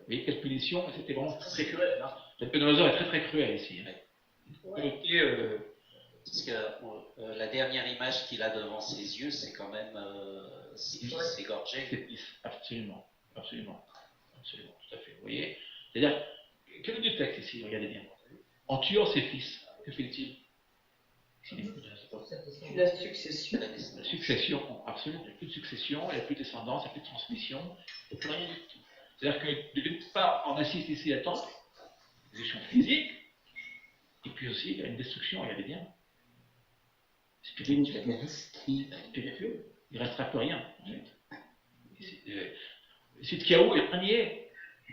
voyez quelle punition? C'était vraiment très cruel. Hein. Le Nabuchodonosor est très très cruel ici. Parce que la dernière image qu'il a devant ses yeux, c'est quand même ses fils égorgés. Ses fils, absolument, absolument, absolument, tout à fait. Vous voyez? C'est-à-dire, quel est le texte ici? Regardez bien. En tuant ses fils, que fait-il? La succession. La succession, absolument. Il n'y a plus de succession, il n'y a plus de descendance, il n'y a plus de transmission, il n'y a plus rien du tout. C'est-à-dire que d'une part, on assiste ici à temps, des destructions physiques, et puis aussi, il y a une destruction, regardez bien, spirituelle. Spirituelle. Il ne restera plus rien, en fait. Sidkiaou est le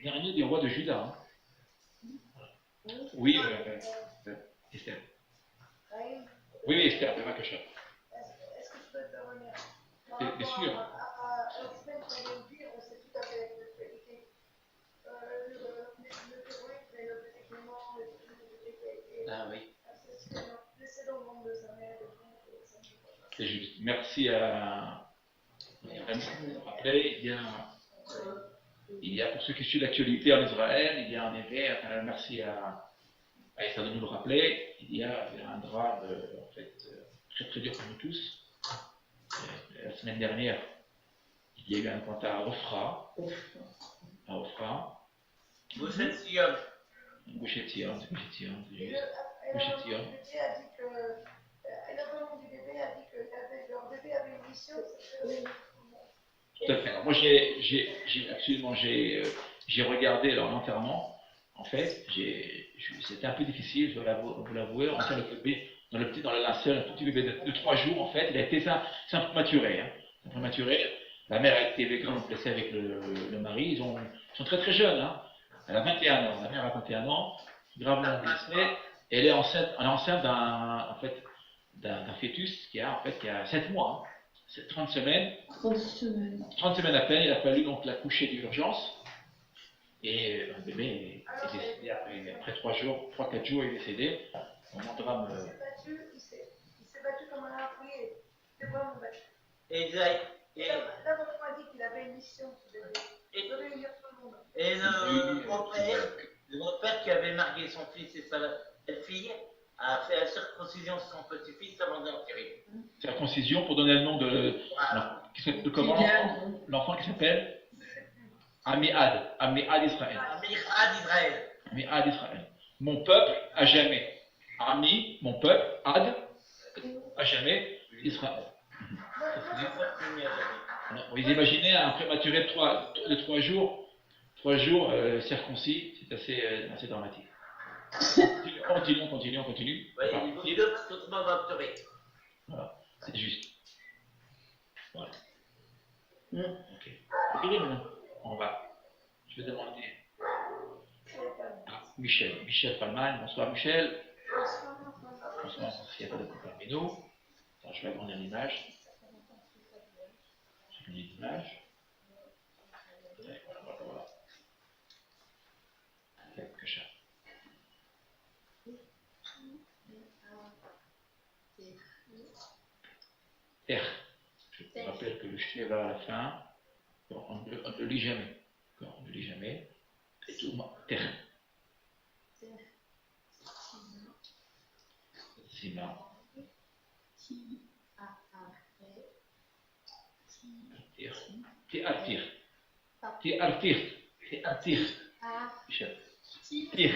dernier des rois de Juda. Hein. Oui, Esther. Oui, Esther, de Makasha. Est-ce que je peux intervenir? Bien sûr. À l'aspect qu'on vient de dire, c'est tout à fait l'actualité. Le terrorisme et le détectement, Ah oui. laissez dans le monde de sa mère. C'est juste. Merci à me rappeler. Il y a, pour ceux qui suivent l'actualité en Israël, il y a en effet, merci à Esther de nous le rappeler, il y a un drame en fait, très très dur pour nous tous. La semaine dernière, il y a eu un attentat à Ofra. Gouchet Sion. Le bébé a dit que la maman du bébé a dit que leur bébé avait une mission. Tout à fait. Alors moi, j'ai regardé l'enterrement. En fait, c'était un peu difficile, je dois vous l'avouer. On tient le bébé dans la linceul, un tout petit bébé de 3 jours. En fait, il a été c'est un prématuré. Hein. Un prématuré. La mère a été blessée avec le mari. Ils sont très très jeunes. Hein. Elle a 21 ans. La mère a 21 ans, gravement blessée. Et elle est enceinte d'un fœtus qui a 7 mois. Hein. C'est 30 semaines. 30 semaines à peine, il a fallu donc la coucher d'urgence. Et le bébé est décédé après 3-4 jours, il est décédé. Moment de drame. Il s'est battu comme un harpouillé. C'est vraiment battu. Exact. Et la maman a dit qu'il avait une mission, ce bébé. Il devait réunir tout le monde. Et le grand-père qui avait marié son fils et sa belle-fille a fait la circoncision de son petit-fils avant de l'enterrer. Circoncision pour donner le nom de comment l'enfant qui s'appelle Amiad Israël. Amiad Israël. Mon peuple à jamais. Ami, mon peuple, Ad, à jamais, Israël. Vous imaginez un prématuré de 3 jours, 3 jours circoncis, c'est assez dramatique. Continue. Ouais, il vaut mieux que tout le monde va obturer. Voilà, c'est juste. Voilà. Ok. C'est fini maintenant. On va. Je vais demander à Michel Palman. Bonsoir Michel. Bonsoir, s'il n'y a pas de couple parmi nous. Alors, je vais agrandir l'image. J'ai mis l'image. Voilà. Quelque chose. R. Je vous rappelle que le Sheva à la fin, on ne le lit jamais. On ne le lit jamais. Et tout, terre. Sima. T'es artir. Michel. Tir.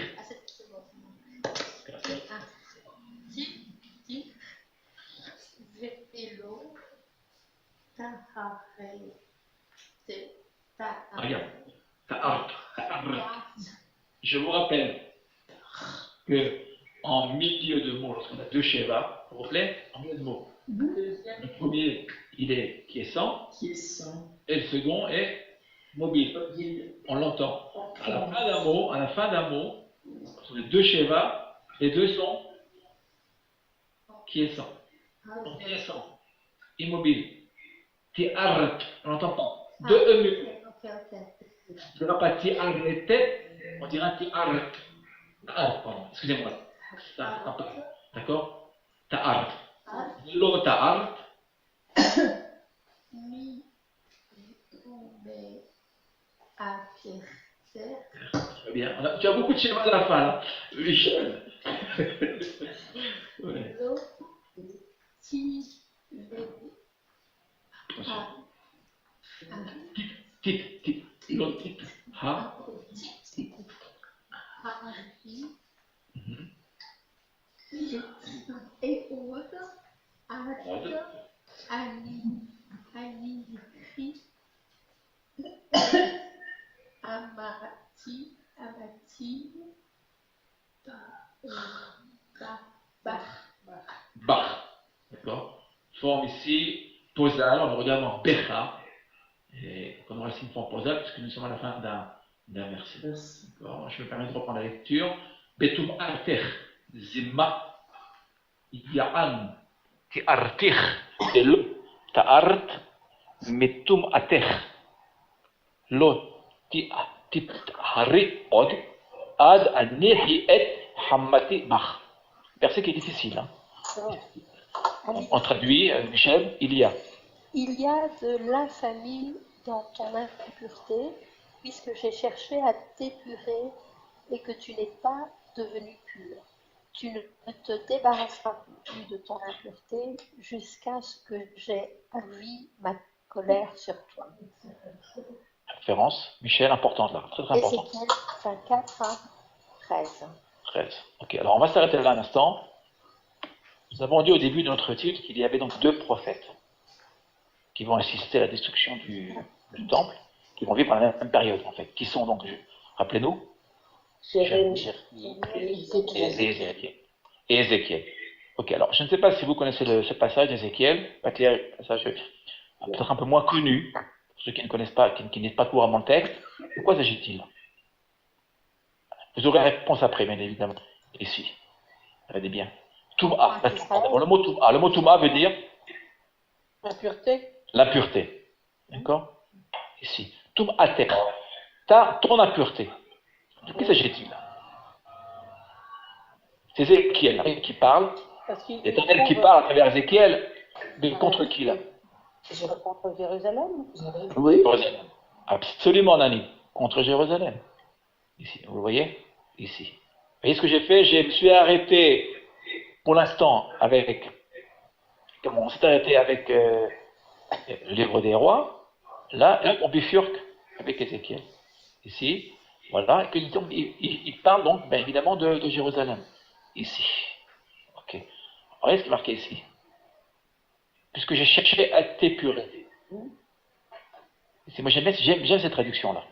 Regarde. Ta'art. Je vous rappelle que en milieu de mots, lorsqu'on a 2 Sheva, vous vous rappelez, en milieu de mots. Le premier, il est quiescent. Et le second est mobile. On l'entend. À la fin d'un mot, sur les 2 Sheva, les 2 sont quiescents. Donc quiescent, immobile. Ti'art, on n'entend pas. 2 E. Je ne dirai pas ti'arretet, on dira ti'art. Pardon, excusez-moi. D'accord? Ta'art. L'eau ta'art. Très bien. Tu as beaucoup de schémas à la fin, là. Michel. Ouais. Tit. L'autre tit. Ha. Et autre, Amati, Bach. D'accord? Forme ici, posale, on regarde en Becha. Et on aura ici une forme posale, puisque nous sommes à la fin d'un verset. D'accord? Je me permets de reprendre la lecture. Betum arter, zimma, ya'an, ti'artich, et le ta'art, metum ater, lo ti'hari od, ad anihi et hammati bach. Verset qui est difficile. Hein? On traduit, Michel, il y a de l'infamie dans ton impureté, puisque j'ai cherché à t'épurer et que tu n'es pas devenu pur. Tu ne te débarrasseras plus de ton impureté jusqu'à ce que j'ai avis ma colère sur toi. Référence, Michel, importante là, très importante. Ézéchiel 24 à 13. 13. Ok, alors on va s'arrêter là un instant. Nous avons dit au début de notre étude qu'il y avait donc 2 prophètes qui vont assister à la destruction du temple, qui vont vivre à la même période en fait. Qui sont donc, rappelez-nous, Jérémie et Ézéchiel. Ok, alors je ne sais pas si vous connaissez ce passage d'Ézéchiel, passage peut-être un peu moins connu, pour ceux qui ne connaissent pas, qui n'est pas couramment le texte. De quoi s'agit-il? Vous aurez la réponse après, bien évidemment. Ici, regardez bien. Touma, le mot Touma veut dire l'impureté. D'accord? Ici. Toumatek. Ton impureté. De qui s'agit-il? C'est Ézéchiel qui parle. L'Éternel qui parle à travers Ézéchiel, mais contre qui là? Contre Jérusalem? Oui. Jérusalem. Absolument, Nani. Contre Jérusalem. Ici, vous le voyez? Ici. Vous voyez ce que j'ai fait? Je me suis arrêté pour l'instant avec. Comment on s'est arrêté avec le livre des rois. Là, on bifurque avec Ézéchiel. Ici. Voilà. Et puis, il parle donc, bien évidemment, de Jérusalem. Ici. Ok. Regardez ce qui est marqué ici. Puisque j'ai cherché à t'épurer. Moi j'aime cette traduction-là.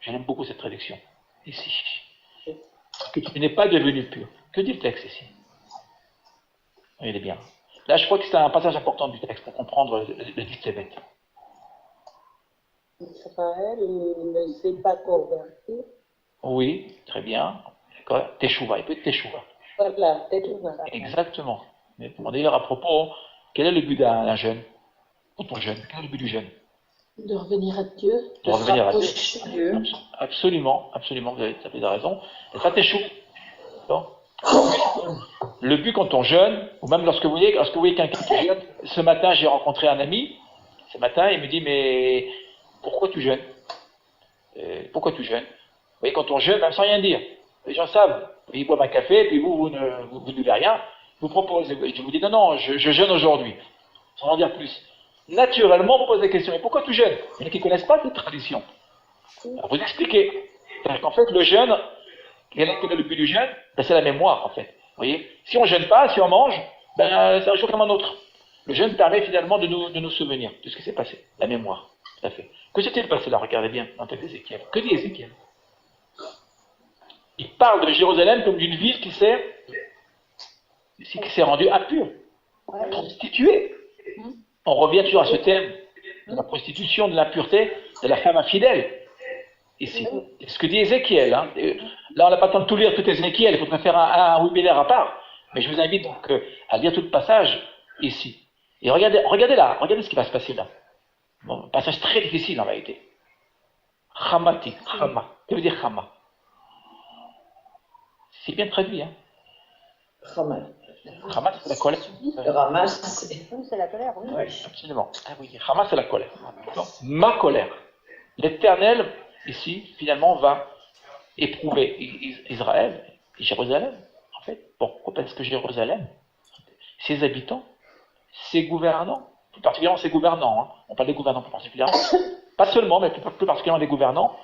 J'aime beaucoup cette traduction, ici. Que tu n'es pas devenu pur. Que dit le texte ici? Regardez bien. Là, je crois que c'est un passage important du texte pour comprendre le 17 bêtes. Israël ne s'est pas converti. Oui, très bien. Teshuva, il peut être Teshuva. Voilà, Teshuva. Exactement. Mais pour d'ailleurs, à propos, quel est le but d'un jeûne? Quand on jeûne, quel est le but du jeûne? De revenir à Dieu. De revenir à Dieu. Absolument, absolument, vous avez tout à fait raison. Et ça, Teshuva. Le but quand on jeûne, ou même lorsque vous voyez quelqu'un qui jeûne, ce matin j'ai rencontré un ami, ce matin il me dit mais pourquoi tu jeûnes? Pourquoi tu jeûnes? Vous voyez quand on jeûne, même sans rien dire, les gens savent, ils boivent un café, puis vous ne buvez rien, vous proposez, je vous dis non, je jeûne aujourd'hui, sans en dire plus. Naturellement vous posez la question, mais pourquoi tu jeûnes? Il y en a qui ne connaissent pas cette tradition. Alors, vous expliquez. C'est-à-dire qu'en fait le jeûne, quel est le but du jeûne? Ben, c'est la mémoire en fait. Vous voyez, si on ne jeûne pas, si on mange, ben, c'est un jour comme un autre. Le jeûne permet finalement de nous souvenir de ce qui s'est passé, la mémoire, tout à fait. Que s'est-il passé là? Regardez bien dans le texte d'Ézéchiel. Que dit Ézéchiel? Il parle de Jérusalem comme d'une ville qui s'est rendue impure, prostituée. On revient toujours à ce thème de la prostitution, de l'impureté, de la femme infidèle. Ici. C'est ce que dit Ézéchiel. Hein. Là, on n'a pas le temps de tout lire tout Ézéchiel, il faudrait faire un webinaire à part. Mais je vous invite donc à lire tout le passage ici. Et regardez là, regardez ce qui va se passer là. Bon, un passage très difficile en réalité. Chamati, Chama. Que veut dire Chama? C'est bien traduit, hein? Chama. Chama, c'est la colère. Rama, c'est... Oui, c'est la colère, oui. Oui, absolument. Ah oui, Chama, c'est la colère. Donc, ma colère. L'Éternel, ici, finalement, va éprouver Israël et Jérusalem. En fait, pourquoi? Parce que Jérusalem, ses habitants, ses gouvernants, plus particulièrement ses gouvernants, hein, on parle des gouvernants plus particulièrement, pas seulement, mais plus particulièrement des gouvernants,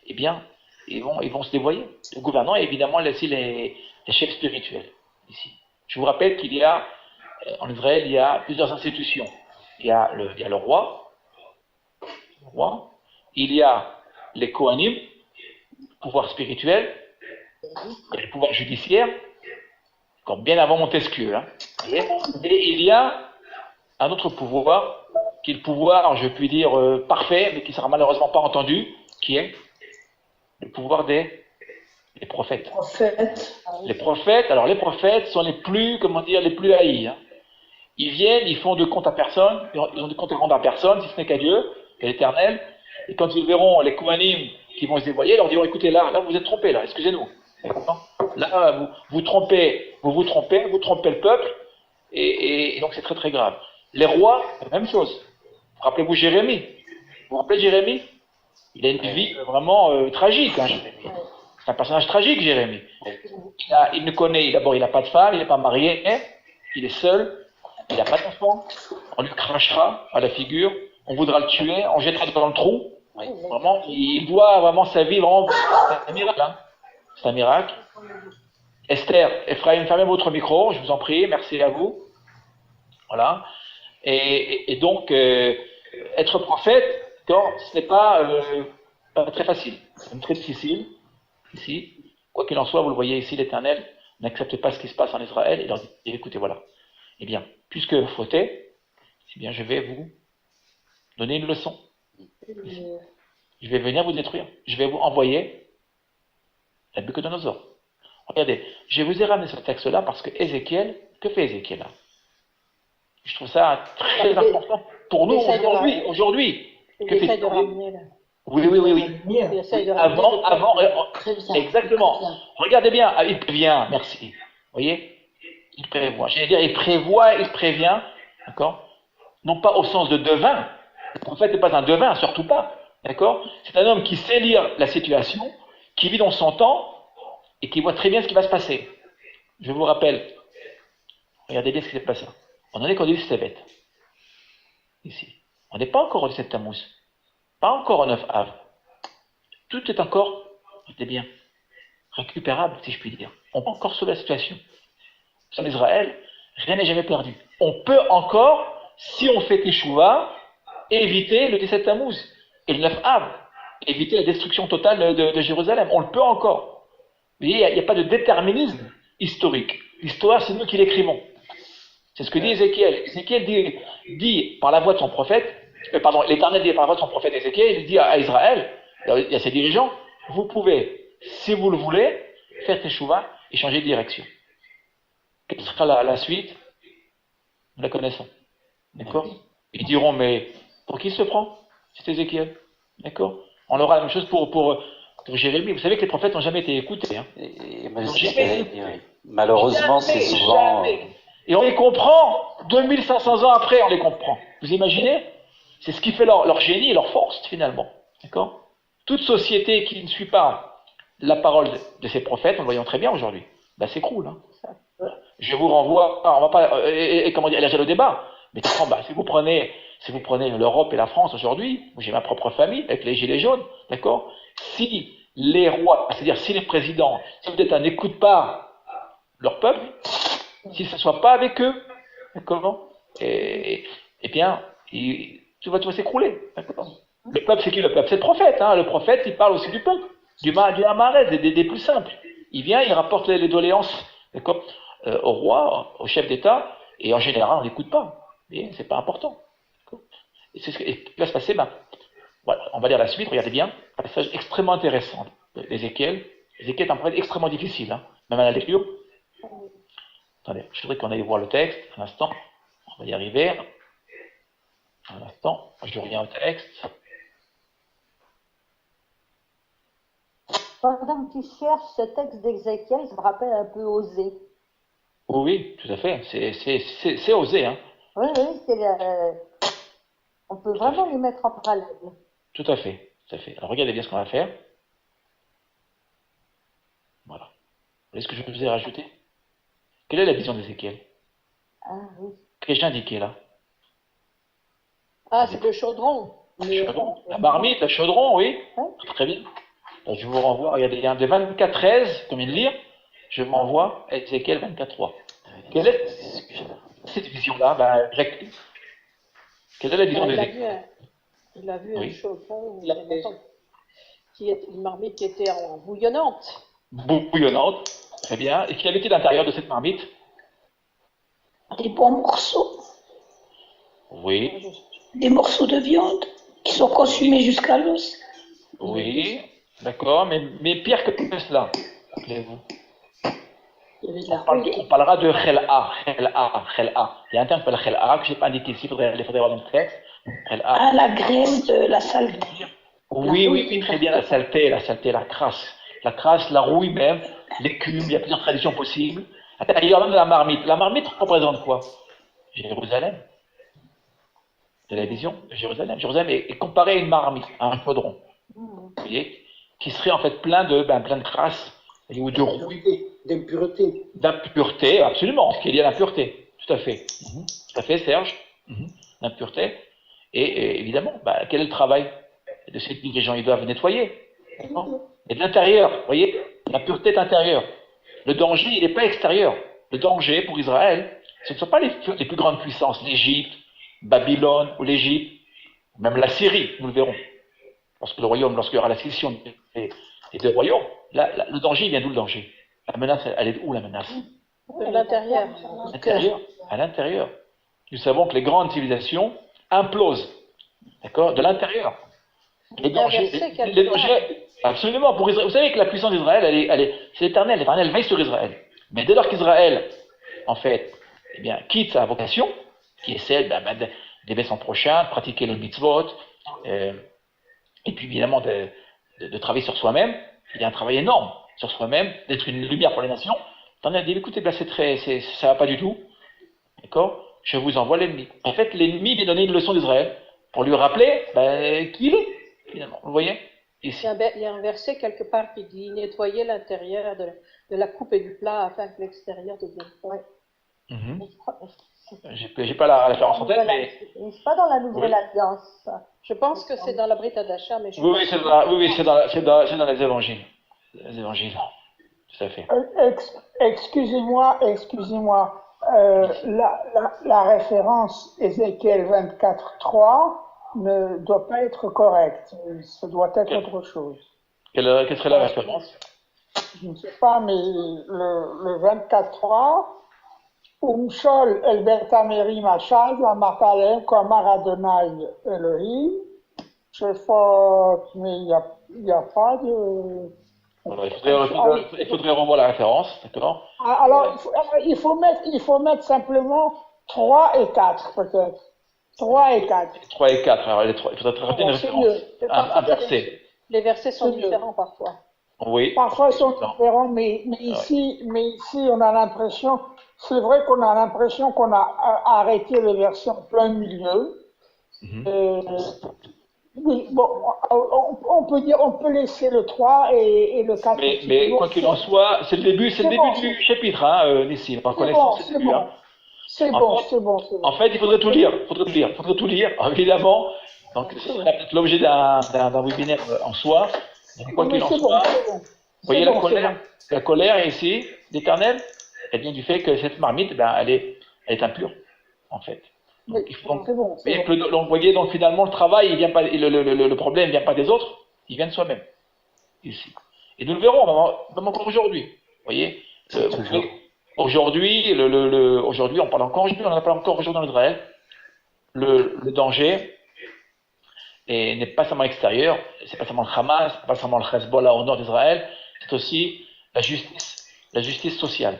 eh bien, ils vont se dévoyer. Les gouvernants, et évidemment, aussi les chefs spirituels, ici. Je vous rappelle qu'il y a, en Israël, il y a plusieurs institutions. Il y a le roi, il y a les Kohanim, pouvoir spirituel, il y a le pouvoir judiciaire, encore bien avant Montesquieu. Hein, et il y a un autre pouvoir, qui est le pouvoir, je puis dire, parfait, mais qui ne sera malheureusement pas entendu, qui est le pouvoir des prophètes. Les prophètes, alors les prophètes sont les plus haïs. Hein. Ils viennent, ils font de compte à personne, ils ont de compte à rendre à personne, si ce n'est qu'à Dieu, à l'Éternel. Et quand ils verront les Kohanim qui vont se dévoiler, ils leur diront, écoutez, là vous êtes trompés, là, excusez-nous. Là, vous trompez le peuple, et donc c'est très très grave. Les rois, la même chose. Rappelez-vous Jérémie. Vous vous rappelez Jérémie? Il a une vie vraiment tragique, hein, Jérémie. C'est un personnage tragique, Jérémie. D'abord, il n'a pas de femme, il n'est pas marié, il est seul, il n'a pas d'enfant, on lui crachera à la figure, on voudra le tuer, on jettera dans le trou. Vraiment, il doit vraiment sa vie, vraiment, c'est un miracle. Hein. C'est un miracle. Esther, Ephraim, fermez votre micro, je vous en prie, merci à vous. Voilà. Et donc, être prophète, ce n'est pas très facile, c'est très difficile. Ici, quoi qu'il en soit, vous le voyez ici, l'Éternel n'accepte pas ce qui se passe en Israël et leur dit, écoutez, voilà, eh bien, puisque vous fautez, eh bien, je vais vous donner une leçon. Je vais venir vous détruire. Je vais vous envoyer Nabuchodonosor. Regardez, je vous ai ramené ce texte-là parce que Ézéchiel, que fait Ézéchiel là? Je trouve ça très important pour nous aujourd'hui. Que fait Oui. Avant, exactement. Regardez bien, il prévient, merci. Vous voyez, il prévoit. J'allais dire, il prévoit, il prévient, d'accord? Non pas au sens de devin. Le prophète n'est pas un devin, surtout pas, d'accord? C'est un homme qui sait lire la situation, qui vit dans son temps et qui voit très bien ce qui va se passer. Je vous rappelle, regardez bien ce qui s'est passé. On en est qu'au 17 bêtes. Ici. On n'est pas encore au 17 Tammuz. Pas encore au 9 Av. Tout est encore, regardez bien, récupérable, si je puis dire. On peut encore sauver la situation. En Israël, rien n'est jamais perdu. On peut encore, si on fait Teshuvah, éviter le 17 Tammuz et le 9 Av. éviter la destruction totale de Jérusalem. On le peut encore. Vous voyez, il n'y a pas de déterminisme historique. L'histoire, c'est nous qui l'écrivons. C'est ce que dit Ézéchiel. Ézéchiel dit par la voix de son prophète, l'Éternel dit par la voix de son prophète Ézéchiel, il dit à Israël, il y a ses dirigeants, vous pouvez, si vous le voulez, faire teshuva et changer de direction. Quelle sera la suite? Nous la connaissons. D'accord? Ils diront, mais pour qui se prend? C'est Ézéchiel. D'accord? On aura la même chose pour Jérémie. Vous savez que les prophètes n'ont jamais été écoutés. Hein. Malheureusement, c'est souvent. Et on les comprend 2500 ans après, on les comprend. Vous imaginez? C'est ce qui fait leur génie et leur force, finalement. D'accord? Toute société qui ne suit pas la parole de ses prophètes, nous le voyons très bien aujourd'hui, ben s'écroule. Hein. Je vous renvoie, on va pas, comment dire, élargir le débat, mais si vous prenez l'Europe et la France aujourd'hui, j'ai ma propre famille avec les gilets jaunes, d'accord? Si les rois, c'est-à-dire si les présidents, si peut-être n'écoutent pas leur peuple, si ce ne soit pas avec eux, d'accord? Eh bien, tout va s'écrouler, d'accord? Le peuple, c'est qui le peuple? C'est le prophète, hein? Le prophète, il parle aussi du peuple, du Amarès, des plus simples. Il vient, il rapporte les doléances, d'accord? Au roi, au chef d'État, et en général, on n'écoute pas. C'est pas important. Et c'est ce qui va se passer. Voilà, on va lire la suite, regardez bien. Un passage extrêmement intéressant d'Ézéchiel. Ézéchiel est un prophète extrêmement difficile, hein, même à la lecture. Attendez, je voudrais qu'on aille voir le texte, un instant. On va y arriver. Un instant, je reviens au texte. Pendant que tu cherches ce texte d'Ézéchiel, ça me rappelle un peu Osée. Oui, tout à fait. C'est Osée, hein. Oui, on peut vraiment les mettre en parallèle. Tout à fait, tout à fait. Alors regardez bien ce qu'on va faire. Voilà. Vous voyez ce que je vous ai rajouté? Quelle est la vision d'Ézéchiel? Ah oui. Qu'ai-je indiqué là? Ah, c'est le chaudron. Chaudron. La marmite, le chaudron, oui. Ouais. Très bien. Donc, je vous renvoie, regardez, il y a de 24-13, comme il lit, je m'envoie à Ézéchiel 24-3. Quelle est cette vision-là? Quelle est la vision d'Ézéchiel? Il a vu un chaudron, une marmite qui était bouillonnante. Bouillonnante, très bien. Et qui avait-il à l'intérieur de cette marmite? Des bons morceaux. Oui. Des morceaux de viande qui sont consumés jusqu'à l'os. Oui, d'accord, mais pire que cela, rappelez-vous. On parlera de Khel'a. Il y a un terme qui s'appelle Khel'a, que je n'ai pas indiqué ici, il faudrait voir dans le texte. Ah, la graine de la saleté. Oui, très bien, la saleté, la crasse. La crasse, la rouille même, l'écume, il y a plusieurs traditions possibles. Il y a même de la marmite. La marmite représente quoi? Jérusalem. De la vision de Jérusalem. Jérusalem est comparée à une marmite, à un chaudron. Vous voyez? Qui serait en fait plein de crasse, ou de rouille. D'impureté. D'impureté, absolument, ce qui est lié à l'impureté. Tout à fait. Tout à fait, Serge. L'impureté. Et évidemment, quel est le travail de ces dirigeants? Ils doivent nettoyer. Et de l'intérieur, vous voyez, la pureté est intérieure. Le danger, il n'est pas extérieur. Le danger pour Israël, ce ne sont pas les plus grandes puissances, l'Égypte, Babylone ou l'Égypte, même la Syrie, nous le verrons. Lorsqu'il y aura la scission des deux royaumes, le danger, il vient d'où le danger? La menace, elle est où la menace? De l'intérieur. À l'intérieur. Nous savons que les grandes civilisations implosent, d'accord, de l'intérieur. Les dangers, absolument, pour Israël. Vous savez que la puissance d'Israël, c'est l'éternel. L'éternel veille sur Israël. Mais dès lors qu'Israël, en fait, quitte sa vocation, qui est celle d'aimer son prochain, de pratiquer les mitzvot, et puis évidemment de travailler sur soi-même, il y a un travail énorme sur soi-même, d'être une lumière pour les nations. L'éternel dit, écoutez, ça va pas du tout, d'accord? Je vous envoie l'ennemi. En fait, l'ennemi vient donner une leçon d'Israël pour lui rappeler qui il est, finalement. Vous voyez? Ici. Il y a un verset quelque part qui dit nettoyer l'intérieur de la coupe et du plat afin que l'extérieur devienne frais. J'ai pas la référence en tête, mais. C'est pas dans la Nouvelle Alliance. Je pense que c'est dans la Brit Hadasha, mais je oui, c'est dans les évangiles. Les évangiles. Tout à fait. Excusez-moi. La référence Ézéchiel 24:3 ne doit pas être correct. Ça doit être autre chose. Quelle serait la référence? Je ne sais pas, mais le 24-3, Umshol el Bertameri Machad, la Matalem, Komar Adonai Elohim, mais il n'y a pas de... Alors, il faudrait revoir la référence, d'accord? Alors, il faut mettre simplement 3 et 4, peut-être. 3 et 4. 3 et 4, alors il faudrait rajouter une référence, un verset. Les versets sont différents parfois. Oui. Parfois, ils sont différents, mais ici, on a l'impression, c'est vrai qu'on a l'impression qu'on a arrêté les versets en plein milieu. Oui, bon, on peut laisser le 3 et le 4. Mais quoi qu'il en soit, c'est le début du chapitre, hein, Nissim, par connaissance, c'est le début. C'est bon. En fait, il faudrait tout lire, évidemment. Donc, ce serait peut-être l'objet d'un webinaire en soi. Donc, quoi qu'il en soit, vous voyez la colère ici, l'Éternel, elle vient du fait que cette marmite, elle est impure, en fait. Donc, vous voyez, donc finalement, le travail, il vient pas, le problème ne vient pas des autres, il vient de soi-même, ici. Et nous le verrons, même encore aujourd'hui. Vous voyez, aujourd'hui, on parle encore aujourd'hui, on en parle encore aujourd'hui en Israël. Le danger n'est pas seulement extérieur, c'est pas seulement le Hamas, c'est pas seulement le Hezbollah au nord d'Israël, c'est aussi la justice sociale.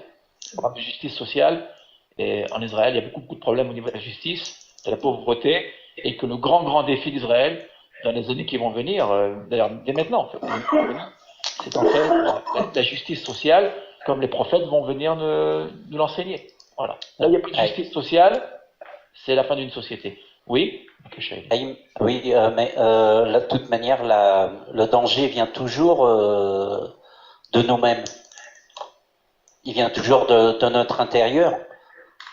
On parle de justice sociale. Et en Israël, il y a beaucoup de problèmes au niveau de la justice, de la pauvreté, et que le grand défi d'Israël, dans les années qui vont venir, d'ailleurs dès maintenant, c'est en fait la justice sociale, comme les prophètes vont venir nous l'enseigner. Voilà. Là, il n'y a plus de justice sociale, c'est la fin d'une société. Oui, oui, mais de toute manière, le danger vient toujours de nous-mêmes. Il vient toujours de notre intérieur.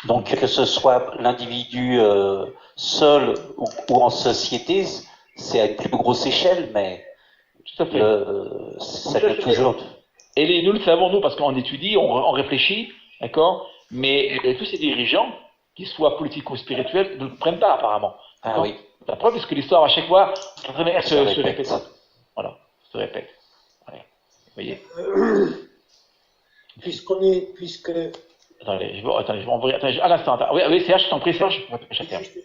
Donc, que ce soit l'individu seul ou en société, c'est à une plus grosse échelle, mais tout à fait. Ça peut toujours... Et nous le savons, nous, parce qu'on étudie, on réfléchit, d'accord? Mais tous ces dirigeants, qu'ils soient politico-spirituels, ne le prennent pas, apparemment. Ah oui. La preuve, parce que l'histoire, à chaque fois, se répète. Voilà, se répète. Ouais. Vous voyez? Attendez, je vais envoyer. Attendez, à l'instant. Oui, Serge, je t'en prie, Serge.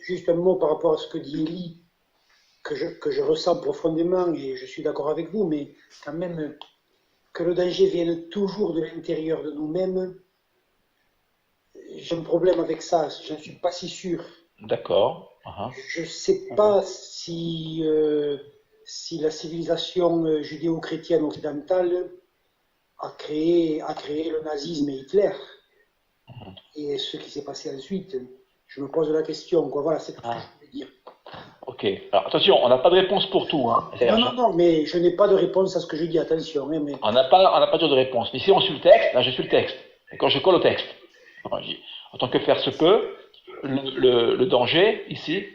Juste un mot par rapport à ce que dit Élie, que je ressens profondément, et je suis d'accord avec vous, mais quand même, que le danger vienne toujours de l'intérieur de nous-mêmes, j'ai un problème avec ça, je ne suis pas si sûr. D'accord. Je ne sais pas si la civilisation judéo-chrétienne occidentale a créé le nazisme et Hitler. Et ce qui s'est passé ensuite, je me pose la question, quoi. Voilà, c'est tout ce que je voulais dire. Ok, alors attention, on n'a pas de réponse pour tout. Hein. Non, mais je n'ai pas de réponse à ce que je dis, attention. Hein, mais... On n'a pas toujours de réponse. Mais si on suit le texte, là je suis le texte. Et quand je colle au texte, en tant que faire se peut, le danger, ici,